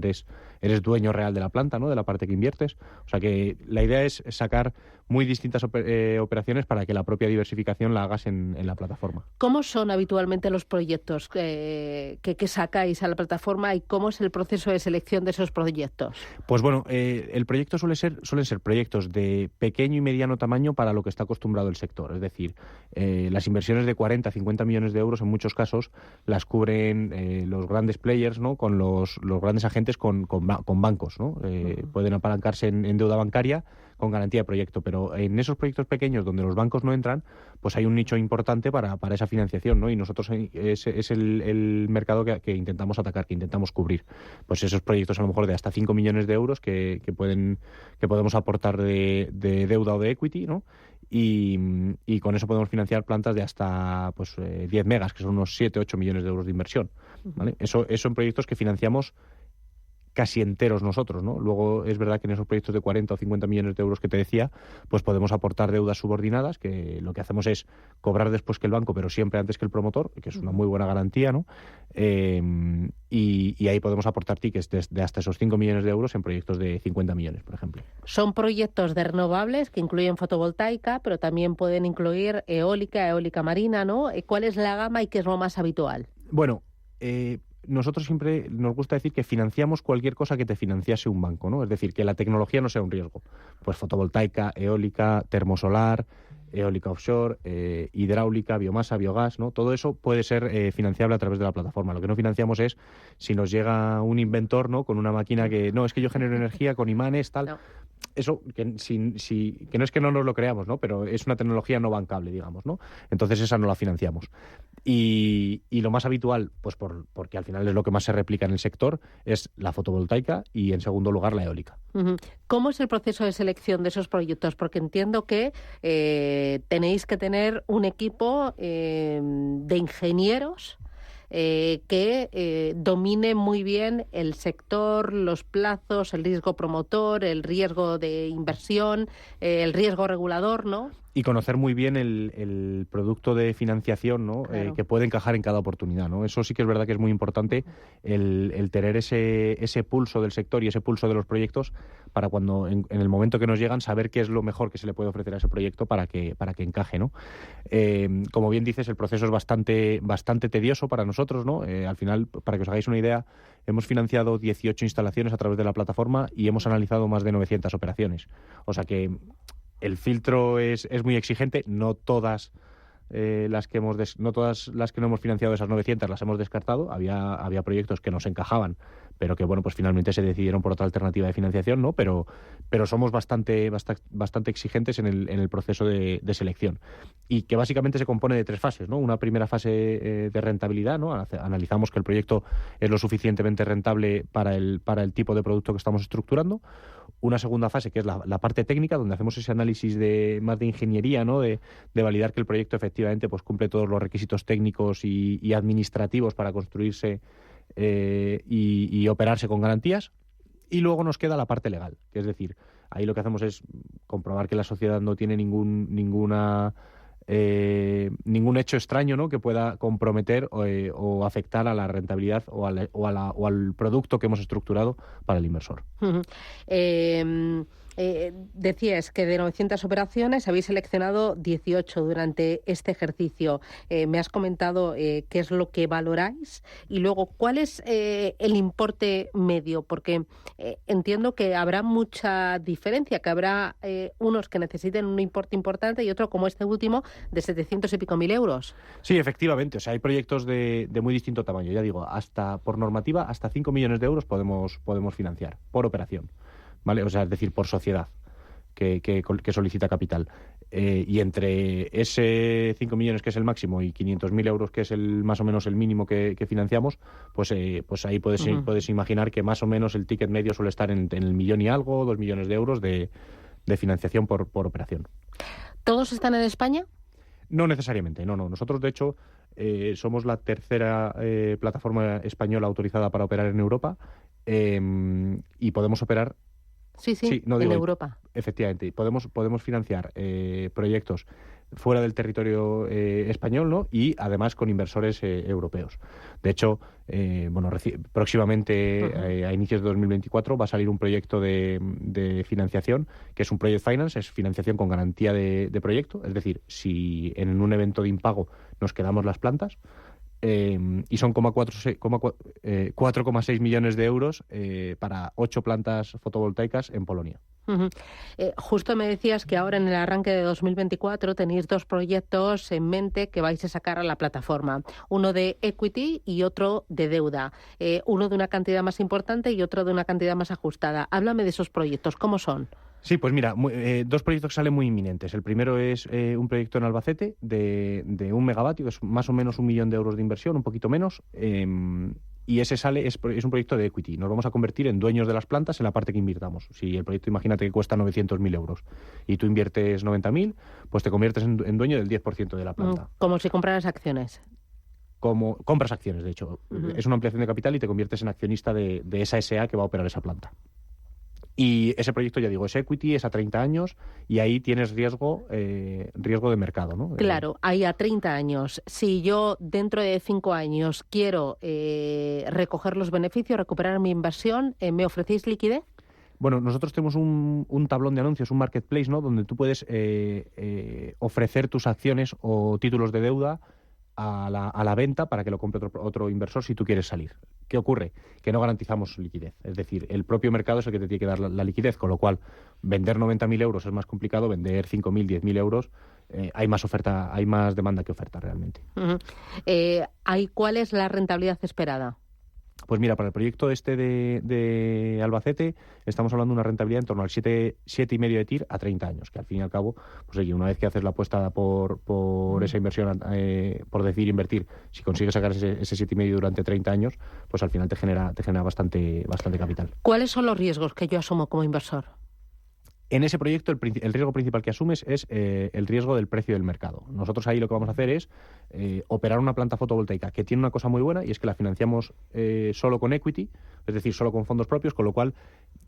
eres dueño real de la planta, ¿no? De la parte que inviertes. O sea que la idea es sacar muy distintas operaciones para que la propia diversificación la hagas en la plataforma. ¿Cómo son habitualmente los proyectos que sacáis a la plataforma y cómo es el proceso de selección de esos proyectos? Pues bueno, el proyecto suelen ser proyectos de pequeño y mediano tamaño para lo que está acostumbrado el sector. Es decir, las inversiones de 40, 50 millones de euros en muchos casos las cubren los grandes players, ¿no? Con los grandes agentes con bancos, ¿no? Pueden apalancarse en deuda bancaria con garantía de proyecto, pero en esos proyectos pequeños donde los bancos no entran, pues hay un nicho importante para esa financiación, ¿no? Y nosotros es el mercado que intentamos atacar, que intentamos cubrir. Pues esos proyectos a lo mejor de hasta 5 millones de euros que podemos aportar de deuda o de equity, ¿no? Y con eso podemos financiar plantas de hasta 10 megas, que son unos 7, 8 millones de euros de inversión, ¿vale? Eso son proyectos que financiamos casi enteros nosotros, ¿no? Luego es verdad que en esos proyectos de 40 o 50 millones de euros que te decía, pues podemos aportar deudas subordinadas, que lo que hacemos es cobrar después que el banco, pero siempre antes que el promotor, que es una muy buena garantía, ¿no? Y ahí podemos aportar tickets de hasta esos 5 millones de euros en proyectos de 50 millones, por ejemplo. Son proyectos de renovables que incluyen fotovoltaica, pero también pueden incluir eólica marina, ¿no? ¿Cuál es la gama y qué es lo más habitual? Bueno, nosotros siempre nos gusta decir que financiamos cualquier cosa que te financiase un banco, ¿no? Es decir, que la tecnología no sea un riesgo. Pues fotovoltaica, eólica, termosolar, eólica offshore, hidráulica, biomasa, biogás, ¿no? Todo eso puede ser financiable a través de la plataforma. Lo que no financiamos es si nos llega un inventor, ¿no? Con una máquina que no, es que yo genero energía con imanes, tal. No. Eso, que no es que no nos lo creamos, ¿no? Pero es una tecnología no bancable, digamos, ¿no? Entonces esa no la financiamos. Y lo más habitual, pues porque al final es lo que más se replica en el sector, es la fotovoltaica y en segundo lugar la eólica. ¿Cómo es el proceso de selección de esos proyectos? Porque entiendo que tenéis que tener un equipo de ingenieros que domine muy bien el sector, los plazos, el riesgo promotor, el riesgo de inversión, el riesgo regulador, ¿no? Y conocer muy bien el producto de financiación, ¿no? Claro. Que puede encajar en cada oportunidad, ¿no? Eso sí que es verdad que es muy importante el tener ese pulso del sector y ese pulso de los proyectos para cuando en el momento que nos llegan saber qué es lo mejor que se le puede ofrecer a ese proyecto para que encaje, ¿no? Como bien dices, el proceso es bastante tedioso para nosotros, ¿no? Al final, para que os hagáis una idea, hemos financiado 18 instalaciones a través de la plataforma y hemos analizado más de 900 operaciones. O sea que el filtro es muy exigente, no todas las que no hemos financiado, esas 900 las hemos descartado. Había proyectos que nos encajaban, pero que bueno, pues finalmente se decidieron por otra alternativa de financiación, ¿no? Pero somos bastante exigentes en el proceso de selección. Y que básicamente se compone de 3 fases, ¿no? Una primera fase de rentabilidad, ¿no? Analizamos que el proyecto es lo suficientemente rentable para el tipo de producto que estamos estructurando. Una segunda fase, que es la parte técnica, donde hacemos ese análisis más de ingeniería, ¿no? De validar que el proyecto efectivamente pues cumple todos los requisitos técnicos y administrativos para construirse y operarse con garantías. Y luego nos queda la parte legal, que es decir, ahí lo que hacemos es comprobar que la sociedad no tiene ningún hecho extraño, ¿no?, que pueda comprometer o afectar a la rentabilidad o al producto que hemos estructurado para el inversor. Decías que de 900 operaciones habéis seleccionado 18 durante este ejercicio. Me has comentado qué es lo que valoráis y luego cuál es el importe medio, porque entiendo que habrá mucha diferencia, que habrá unos que necesiten un importe importante y otro, como este último, de 700 y pico mil euros. Sí, efectivamente. O sea, hay proyectos de muy distinto tamaño. Ya digo, por normativa, hasta 5 millones de euros podemos financiar por operación. ¿Vale? O sea, es decir, por sociedad que solicita capital. Y entre ese 5 millones, que es el máximo, y 500.000 euros, que es más o menos el mínimo que financiamos, pues ahí puedes imaginar que más o menos el ticket medio suele estar en el millón y algo, 2 millones de euros de financiación por operación. ¿Todos están en España? No necesariamente, no. Nosotros, de hecho, somos la tercera plataforma española autorizada para operar en Europa, y podemos operar. Sí, en Europa. Efectivamente, podemos financiar proyectos fuera del territorio español, ¿no?, y además con inversores europeos. De hecho, próximamente, a inicios de 2024, va a salir un proyecto de financiación, que es un Project Finance, es financiación con garantía de proyecto, es decir, si en un evento de impago nos quedamos las plantas, y son 4,6 millones de euros para 8 plantas fotovoltaicas en Polonia. Justo me decías que ahora en el arranque de 2024 tenéis 2 proyectos en mente que vais a sacar a la plataforma. Uno de equity y otro de deuda. Uno de una cantidad más importante y otro de una cantidad más ajustada. Háblame de esos proyectos. ¿Cómo son? Sí, pues mira, 2 proyectos que salen muy inminentes. El primero es un proyecto en Albacete de 1 megavatio, que es más o menos 1 millón de euros de inversión, un poquito menos, y ese es un proyecto de equity. Nos vamos a convertir en dueños de las plantas en la parte que invirtamos. Si el proyecto, imagínate que cuesta 900.000 euros y tú inviertes 90.000, pues te conviertes en dueño del 10% de la planta. Como si compraras acciones. Como compras acciones, de hecho. Es una ampliación de capital y te conviertes en accionista de esa SA que va a operar esa planta. Y ese proyecto, ya digo, es equity, es a 30 años y ahí tienes riesgo de mercado, ¿no? Claro, ahí a 30 años. Si yo dentro de 5 años quiero recoger los beneficios, recuperar mi inversión, ¿me ofrecéis liquidez? Bueno, nosotros tenemos un tablón de anuncios, un marketplace, ¿no?, donde tú puedes ofrecer tus acciones o títulos de deuda a la venta para que lo compre otro inversor si tú quieres salir. ¿Qué ocurre? Que no garantizamos liquidez. Es decir, el propio mercado es el que te tiene que dar la liquidez, con lo cual vender 90.000 euros es más complicado, vender 5.000, 10.000 euros hay más oferta, hay más demanda que oferta realmente. ¿Cuál es la rentabilidad esperada? Pues mira, para el proyecto de Albacete estamos hablando de una rentabilidad en torno al 7,5 de TIR a 30 años, que al fin y al cabo, pues oye, una vez que haces la apuesta por esa inversión, por decidir invertir, si consigues sacar ese 7,5 durante 30 años, pues al final te genera bastante capital. ¿Cuáles son los riesgos que yo asumo como inversor? En ese proyecto el riesgo principal que asumes es el riesgo del precio del mercado. Nosotros ahí lo que vamos a hacer es operar una planta fotovoltaica que tiene una cosa muy buena y es que la financiamos solo con equity, es decir, solo con fondos propios, con lo cual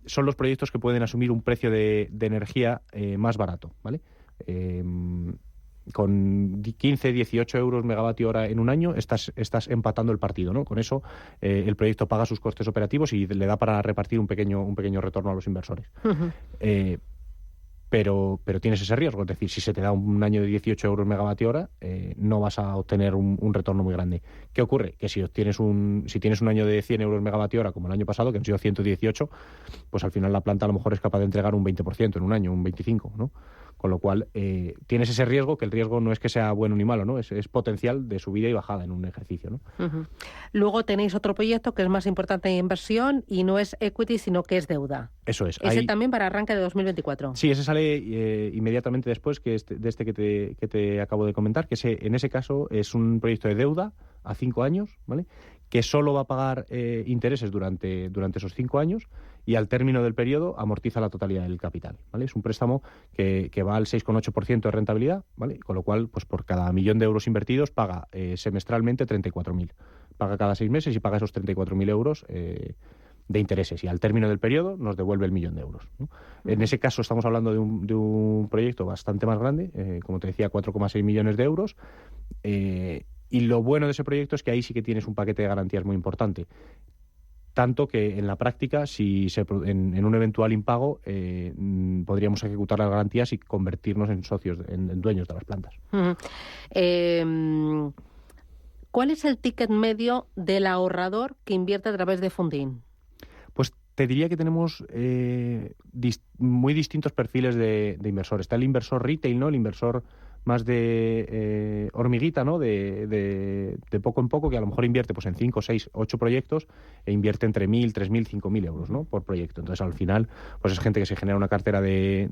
son los proyectos que pueden asumir un precio de energía más barato, ¿vale? Con 15, 18 euros megavatio hora en un año estás empatando el partido, ¿no? Con eso el proyecto paga sus costes operativos y le da para repartir un pequeño retorno a los inversores. Pero tienes ese riesgo, es decir, si se te da un año de 18 euros megavatio hora, no vas a obtener un retorno muy grande. ¿Qué ocurre? Que si tienes un año de 100 euros megavatio hora, como el año pasado, que han sido 118, pues al final la planta a lo mejor es capaz de entregar un 20% en un año, un 25%, ¿no? Con lo cual, tienes ese riesgo, que el riesgo no es que sea bueno ni malo, ¿no? Es potencial de subida y bajada en un ejercicio, ¿no? Luego tenéis otro proyecto que es más importante en inversión y no es equity, sino que es deuda. Eso es. Ese también para arranque de 2024. Sí, ese sale inmediatamente después que que te acabo de comentar, que en ese caso es un proyecto de deuda a 5 años, ¿vale?, que solo va a pagar intereses durante esos 5 años y al término del periodo amortiza la totalidad del capital, ¿vale? Es un préstamo que va al 6,8% de rentabilidad, ¿vale? Con lo cual, pues por cada 1.000.000 de euros invertidos paga semestralmente 34.000. Paga cada 6 meses y paga esos 34.000 euros de intereses, y al término del periodo nos devuelve el 1.000.000 de euros, ¿no? En ese caso estamos hablando de un proyecto bastante más grande, como te decía, 4,6 millones de euros, y lo bueno de ese proyecto es que ahí sí que tienes un paquete de garantías muy importante, tanto que en la práctica, si en un eventual impago, podríamos ejecutar las garantías y convertirnos en socios, en dueños de las plantas. ¿Cuál es el ticket medio del ahorrador que invierte a través de Funding? Pues te diría que tenemos muy distintos perfiles de inversor. Está el inversor retail, ¿no? El inversor más de hormiguita, ¿no? De poco en poco, que a lo mejor invierte pues en 5, 6, 8 proyectos e invierte entre 1.000, 3.000, 5.000 euros, ¿no? Por proyecto. Entonces, al final, pues es gente que se genera una cartera de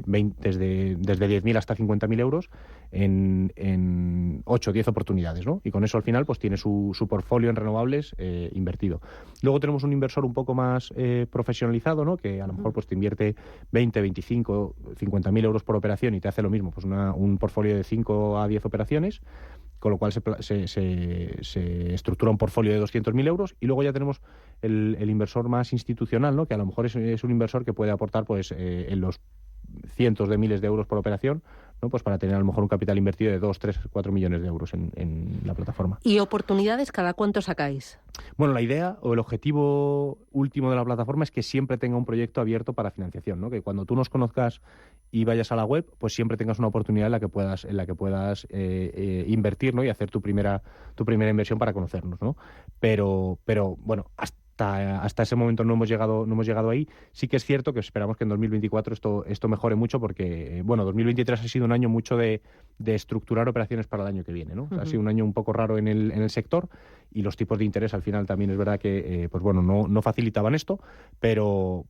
20, desde 10.000 hasta 50.000 euros en 8 o 10 oportunidades, ¿no? Y con eso, al final, pues tiene su portfolio en renovables invertido. Luego tenemos un inversor un poco más profesionalizado, ¿no? Que a lo mejor pues te invierte 20, 25, 50.000 euros por operación y te hace lo mismo, pues un portfolio de 5 a 10 operaciones, con lo cual se estructura un portfolio de 200.000 euros. Y luego ya tenemos el inversor más institucional, ¿no? Que a lo mejor es un inversor que puede aportar pues en los cientos de miles de euros por operación, ¿no? Pues para tener a lo mejor un capital invertido de 2, 3, 4 millones de euros en la plataforma. ¿Y oportunidades cada cuánto sacáis? Bueno, la idea o el objetivo último de la plataforma es que siempre tenga un proyecto abierto para financiación, ¿no? Que cuando tú nos conozcas y vayas a la web, pues siempre tengas una oportunidad en la que puedas invertir, ¿no? Y hacer tu primera inversión para conocernos, ¿no? Pero bueno, hasta ese momento no hemos llegado ahí. Sí que es cierto que esperamos que en 2024 esto mejore mucho, porque 2023 ha sido un año mucho de estructurar operaciones para el año que viene, ¿no? Ha sido un año un poco raro en el sector, y los tipos de interés al final también es verdad que no facilitaban esto, pero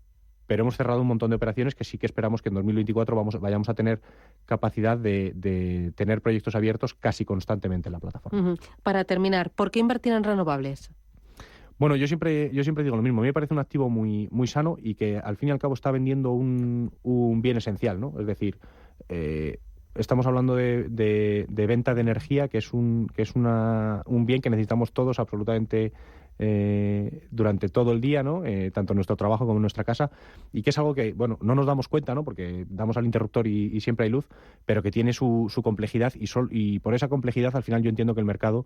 hemos cerrado un montón de operaciones que sí que esperamos que en 2024 vayamos a tener capacidad de tener proyectos abiertos casi constantemente en la plataforma. Para terminar, ¿por qué invertir en renovables? Bueno, yo siempre digo lo mismo. A mí me parece un activo muy, muy sano y que al fin y al cabo está vendiendo un bien esencial, ¿no? Es decir, estamos hablando de venta de energía, que es un bien que necesitamos todos absolutamente durante todo el día, ¿no? Tanto en nuestro trabajo como en nuestra casa, y que es algo que, no nos damos cuenta, ¿no? Porque damos al interruptor y siempre hay luz, pero que tiene su complejidad, y por esa complejidad al final yo entiendo que el mercado,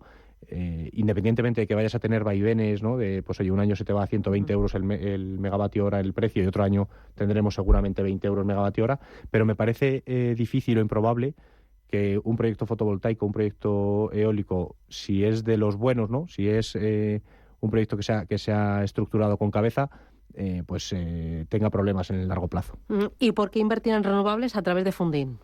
independientemente de que vayas a tener vaivenes, ¿no? Pues oye, un año se te va a 120 euros el megavatio hora el precio, y otro año tendremos seguramente 20 euros megavatio hora, pero me parece difícil o improbable que un proyecto fotovoltaico, un proyecto eólico, si es de los buenos, ¿no? Si es un proyecto que se ha estructurado con cabeza, tenga problemas en el largo plazo. ¿Y por qué invertir en renovables a través de Funding?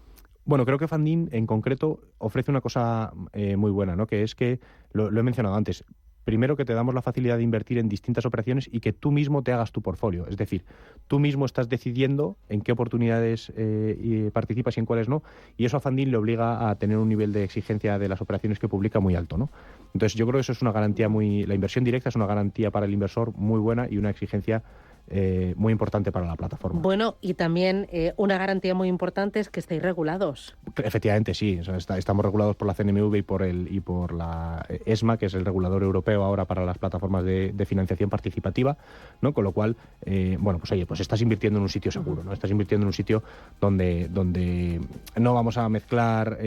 Bueno, creo que Funding en concreto ofrece una cosa muy buena, ¿no? Que es que, lo he mencionado antes, primero que te damos la facilidad de invertir en distintas operaciones y que tú mismo te hagas tu portfolio. Es decir, tú mismo estás decidiendo en qué oportunidades participas y en cuáles no, y eso a Funding le obliga a tener un nivel de exigencia de las operaciones que publica muy alto, ¿no? Entonces yo creo que eso es una garantía la inversión directa es una garantía para el inversor muy buena y una exigencia muy importante para la plataforma. Bueno, y también una garantía muy importante es que estéis regulados. Efectivamente, sí. O sea, estamos regulados por la CNMV y por la ESMA, que es el regulador europeo ahora para las plataformas de financiación participativa, ¿no? Con lo cual, pues estás invirtiendo en un sitio seguro, ¿no? Estás invirtiendo en un sitio donde no vamos a mezclar.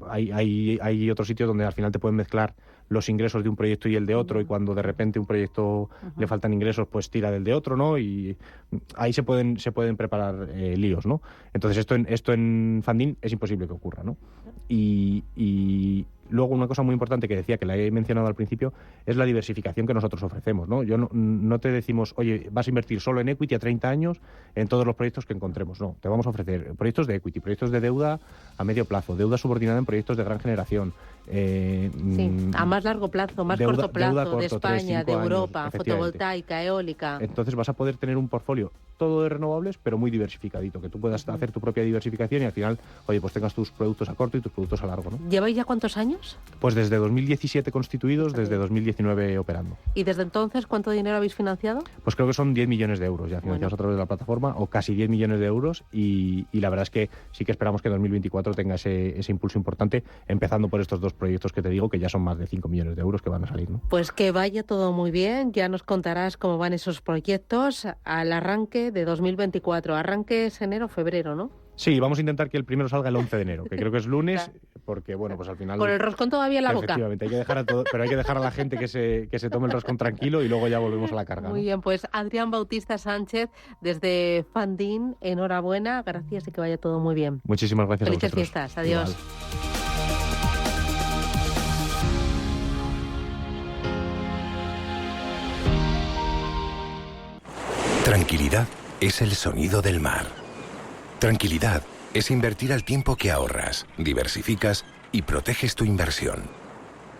Hay otros sitios donde al final te pueden mezclar los ingresos de un proyecto y el de otro, y cuando de repente un proyecto le faltan ingresos, pues tira del de otro, ¿no? Y ahí se pueden preparar líos, ¿no? Entonces esto en Funding es imposible que ocurra, ¿no? Y luego una cosa muy importante que decía, que la he mencionado al principio, es la diversificación que nosotros ofrecemos, ¿no? No te decimos, oye, vas a invertir solo en equity a 30 años en todos los proyectos que encontremos. No, te vamos a ofrecer proyectos de equity, proyectos de deuda a medio plazo, deuda subordinada en proyectos de gran generación. A más largo plazo, más corto plazo, de España, de Europa, fotovoltaica, eólica. Entonces vas a poder tener un portfolio todo de renovables, pero muy diversificadito, que tú puedas hacer tu propia diversificación y al final, oye, pues tengas tus productos a corto y tus productos a largo, ¿no? ¿Lleváis ya cuántos años? años? Pues desde 2017 constituidos, desde 2019 operando. ¿Y desde entonces cuánto dinero habéis financiado? Pues creo que son 10 millones de euros ya financiados a través de la plataforma, o casi 10 millones de euros, y la verdad es que sí que esperamos que 2024 tenga ese impulso importante, empezando por estos dos proyectos que te digo, que ya son más de 5 millones de euros que van a salir, ¿no? Pues que vaya todo muy bien, ya nos contarás cómo van esos proyectos al arranque de 2024. Arranque es enero o febrero, ¿no? Sí, vamos a intentar que el primero salga el 11 de enero, que creo que es lunes, porque bueno, pues al final... Con el roscón todavía en la boca. Efectivamente, pero hay que dejar a la gente que se tome el roscón tranquilo y luego ya volvemos a la carga, ¿no? Muy bien, pues Adrián Bautista Sánchez, desde Funding, enhorabuena, gracias y que vaya todo muy bien. Muchísimas gracias a vosotros. Felices fiestas, adiós. Igual. Tranquilidad es el sonido del mar. Tranquilidad es invertir al tiempo que ahorras, diversificas y proteges tu inversión.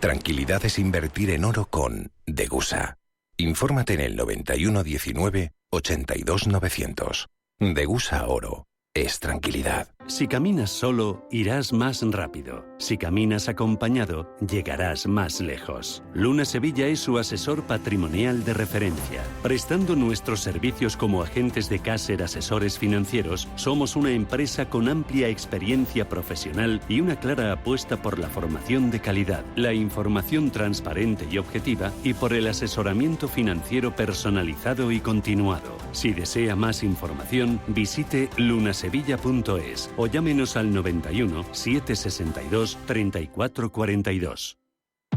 Tranquilidad es invertir en oro con Degusa. Infórmate en el 91 19 82 900. Degusa Oro es tranquilidad. Si caminas solo, irás más rápido. Si caminas acompañado, llegarás más lejos. Luna Sevilla es su asesor patrimonial de referencia. Prestando nuestros servicios como agentes de Caser Asesores Financieros, somos una empresa con amplia experiencia profesional y una clara apuesta por la formación de calidad, la información transparente y objetiva y por el asesoramiento financiero personalizado y continuado. Si desea más información, visite lunasevilla.es o llámenos al 91 762 3442.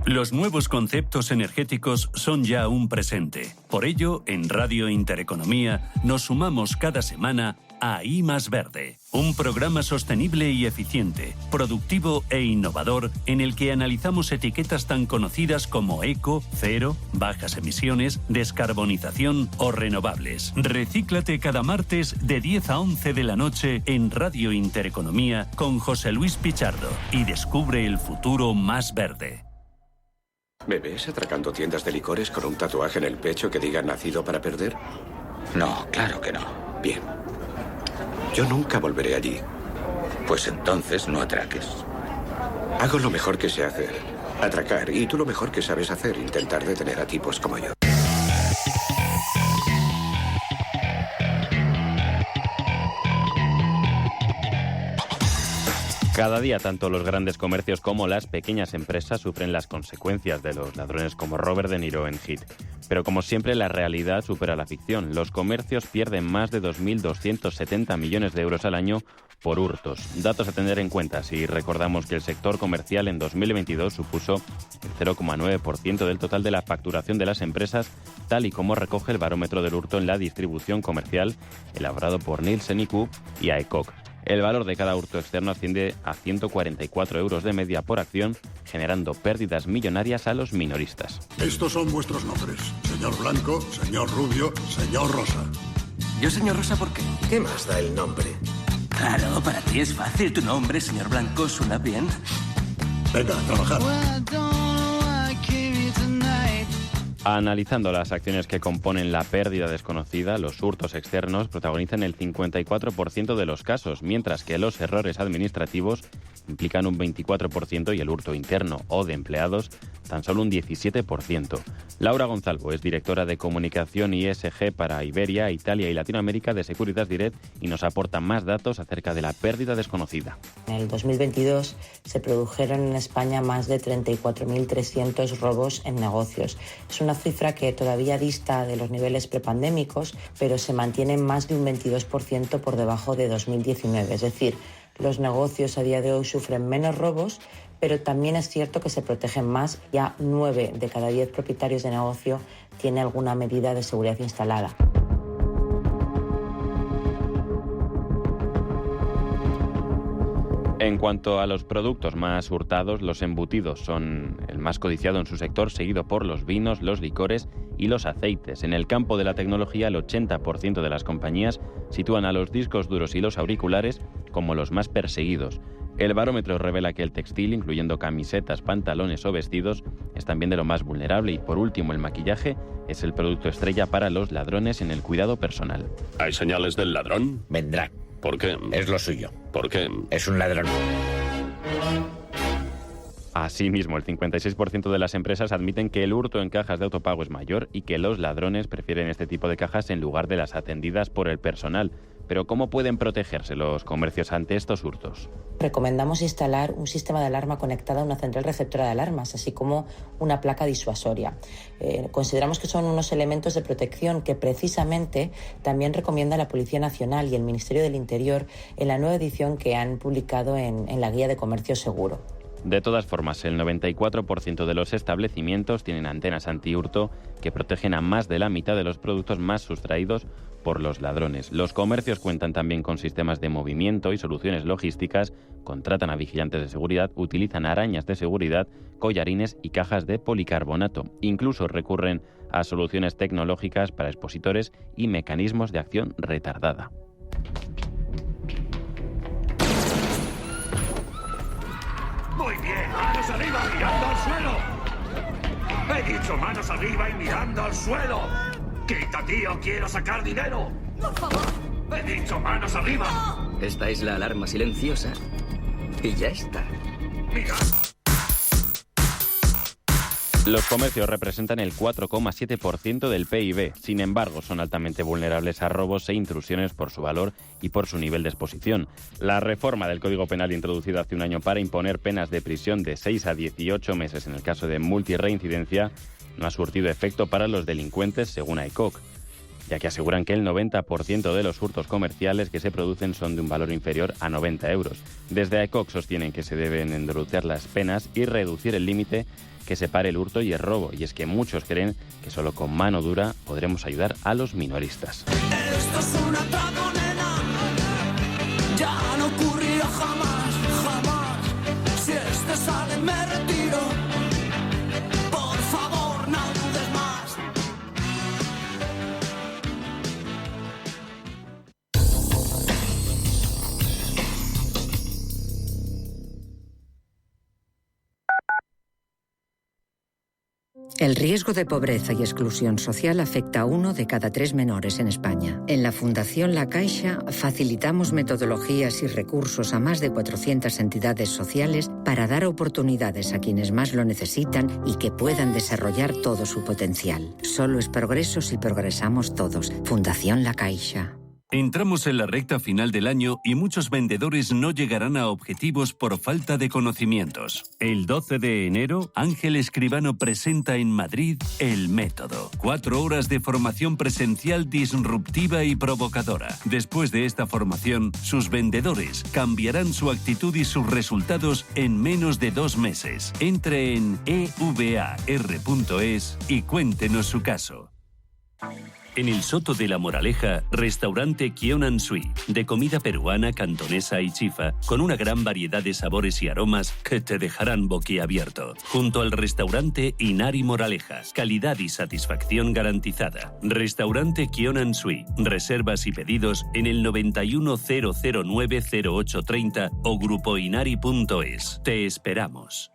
Los nuevos conceptos energéticos son ya un presente. Por ello, en Radio Intereconomía nos sumamos cada semana a I Más Verde, un programa sostenible y eficiente, productivo e innovador en el que analizamos etiquetas tan conocidas como eco, cero, bajas emisiones, descarbonización o renovables. Recíclate cada martes de 10 a 11 de la noche en Radio Intereconomía con José Luis Pichardo y descubre el futuro más verde. ¿Me ves atracando tiendas de licores con un tatuaje en el pecho que diga nacido para perder? No, claro que no. Bien. Yo nunca volveré allí. Pues entonces no atraques. Hago lo mejor que sé hacer. Atracar. Y tú lo mejor que sabes hacer. Intentar detener a tipos como yo. Cada día, tanto los grandes comercios como las pequeñas empresas sufren las consecuencias de los ladrones como Robert De Niro en Hit. Pero como siempre, la realidad supera la ficción. Los comercios pierden más de 2.270 millones de euros al año por hurtos. Datos a tener en cuenta si recordamos que el sector comercial en 2022 supuso el 0,9% del total de la facturación de las empresas, tal y como recoge el barómetro del hurto en la distribución comercial elaborado por Nielsen IQ y AECOC. El valor de cada hurto externo asciende a 144 euros de media por acción, generando pérdidas millonarias a los minoristas. Estos son vuestros nombres. Señor Blanco, señor Rubio, señor Rosa. Yo señor Rosa, ¿por qué? ¿Qué más da el nombre? Claro, para ti es fácil. Tu nombre, señor Blanco, suena bien. Venga, a trabajar. Analizando las acciones que componen la pérdida desconocida, los hurtos externos protagonizan el 54% de los casos, mientras que los errores administrativos implican un 24% y el hurto interno o de empleados tan solo un 17%. Laura Gonzalvo es directora de Comunicación y ESG para Iberia, Italia y Latinoamérica de Securitas Direct y nos aporta más datos acerca de la pérdida desconocida. En el 2022 se produjeron en España más de 34.300 robos en negocios. Es una cifra que todavía dista de los niveles prepandémicos, pero se mantiene más de un 22% por debajo de 2019. Es decir, los negocios a día de hoy sufren menos robos, pero también es cierto que se protegen más. Ya 9 de cada 10 propietarios de negocio tiene alguna medida de seguridad instalada. En cuanto a los productos más hurtados, los embutidos son el más codiciado en su sector, seguido por los vinos, los licores y los aceites. En el campo de la tecnología, el 80% de las compañías sitúan a los discos duros y los auriculares como los más perseguidos. El barómetro revela que el textil, incluyendo camisetas, pantalones o vestidos, es también de lo más vulnerable y, por último, el maquillaje es el producto estrella para los ladrones en el cuidado personal. ¿Hay señales del ladrón? Vendrá. ¿Por qué? Es lo suyo. ¿Por qué? Es un ladrón. Asimismo, el 56% de las empresas admiten que el hurto en cajas de autopago es mayor y que los ladrones prefieren este tipo de cajas en lugar de las atendidas por el personal. Pero ¿cómo pueden protegerse los comercios ante estos hurtos? Recomendamos instalar un sistema de alarma conectado a una central receptora de alarmas, así como una placa disuasoria. Consideramos que son unos elementos de protección que precisamente también recomienda la Policía Nacional y el Ministerio del Interior en la nueva edición que han publicado en la Guía de Comercio Seguro. De todas formas, el 94% de los establecimientos tienen antenas antihurto que protegen a más de la mitad de los productos más sustraídos por los ladrones. Los comercios cuentan también con sistemas de movimiento y soluciones logísticas, contratan a vigilantes de seguridad, utilizan arañas de seguridad, collarines y cajas de policarbonato. Incluso recurren a soluciones tecnológicas para expositores y mecanismos de acción retardada. Muy bien, manos arriba, mirando al suelo. He dicho manos arriba y mirando al suelo. ¡Quita, tío! ¡Quiero sacar dinero! ¡Por favor! ¡He dicho manos arriba! Esta es la alarma silenciosa. Y ya está. ¡Mira! Los comercios representan el 4,7% del PIB. Sin embargo, son altamente vulnerables a robos e intrusiones por su valor y por su nivel de exposición. La reforma del Código Penal introducida hace un año para imponer penas de prisión de 6 a 18 meses en el caso de multirreincidencia no ha surtido efecto para los delincuentes, según AECOC, ya que aseguran que el 90% de los hurtos comerciales que se producen son de un valor inferior a 90 euros. Desde AECOC sostienen que se deben endurcer las penas y reducir el límite que separe el hurto y el robo, y es que muchos creen que solo con mano dura podremos ayudar a los minoristas. Esto es un atraco, nena. Ya no ocurrirá jamás, jamás. Si este sale me retiro. Por favor, no dudes más. El riesgo de pobreza y exclusión social afecta a 1 de cada 3 menores en España. En la Fundación La Caixa facilitamos metodologías y recursos a más de 400 entidades sociales para dar oportunidades a quienes más lo necesitan y que puedan desarrollar todo su potencial. Solo es progreso si progresamos todos. Fundación La Caixa. Entramos en la recta final del año y muchos vendedores no llegarán a objetivos por falta de conocimientos. El 12 de enero, Ángel Escribano presenta en Madrid El Método. 4 horas de formación presencial disruptiva y provocadora. Después de esta formación, sus vendedores cambiarán su actitud y sus resultados en menos de 2 meses. Entre en evar.es y cuéntenos su caso. En el Soto de la Moraleja, restaurante Kionan Sui, de comida peruana, cantonesa y chifa, con una gran variedad de sabores y aromas que te dejarán boquiabierto. Junto al restaurante Inari Moraleja, calidad y satisfacción garantizada. Restaurante Kionan Sui, reservas y pedidos en el 910090830 o grupoinari.es. Te esperamos.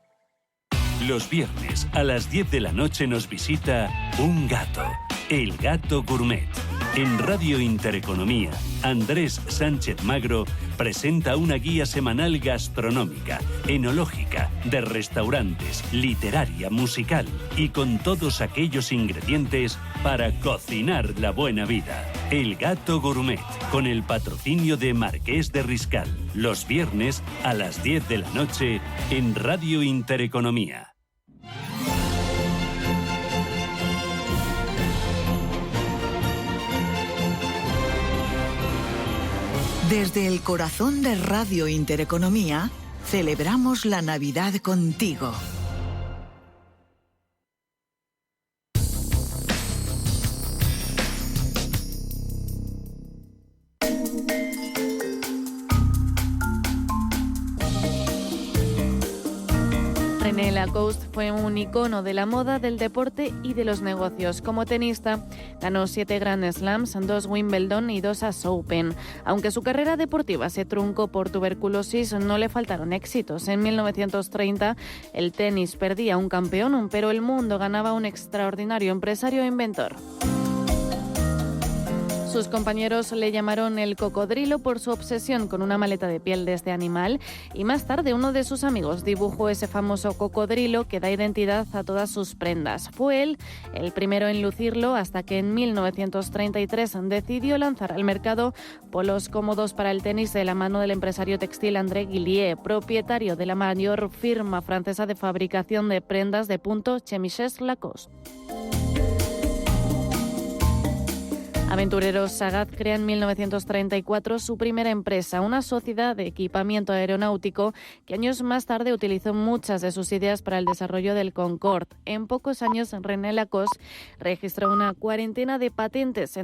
Los viernes a las 10 de la noche nos visita un gato, el Gato Gourmet. En Radio Intereconomía, Andrés Sánchez Magro presenta una guía semanal gastronómica, enológica, de restaurantes, literaria, musical y con todos aquellos ingredientes para cocinar la buena vida. El Gato Gourmet, con el patrocinio de Marqués de Riscal. Los viernes a las 10 de la noche en Radio Intereconomía. Desde el corazón de Radio Intereconomía, celebramos la Navidad contigo. René Lacoste fue un icono de la moda, del deporte y de los negocios. Como tenista, ganó 7 Grand Slams, 2 Wimbledon y 2 US Open. Aunque su carrera deportiva se truncó por tuberculosis, no le faltaron éxitos. En 1930, el tenis perdía un campeón, pero el mundo ganaba un extraordinario empresario e inventor. Sus compañeros le llamaron el cocodrilo por su obsesión con una maleta de piel de este animal y más tarde uno de sus amigos dibujó ese famoso cocodrilo que da identidad a todas sus prendas. Fue él el primero en lucirlo hasta que en 1933 decidió lanzar al mercado polos cómodos para el tenis de la mano del empresario textil André Guillier, propietario de la mayor firma francesa de fabricación de prendas de punto Chemises Lacoste. Aventureros Sagat crea en 1934 su primera empresa, una sociedad de equipamiento aeronáutico que años más tarde utilizó muchas de sus ideas para el desarrollo del Concorde. En pocos años, René Lacoste registró una cuarentena de patentes, entre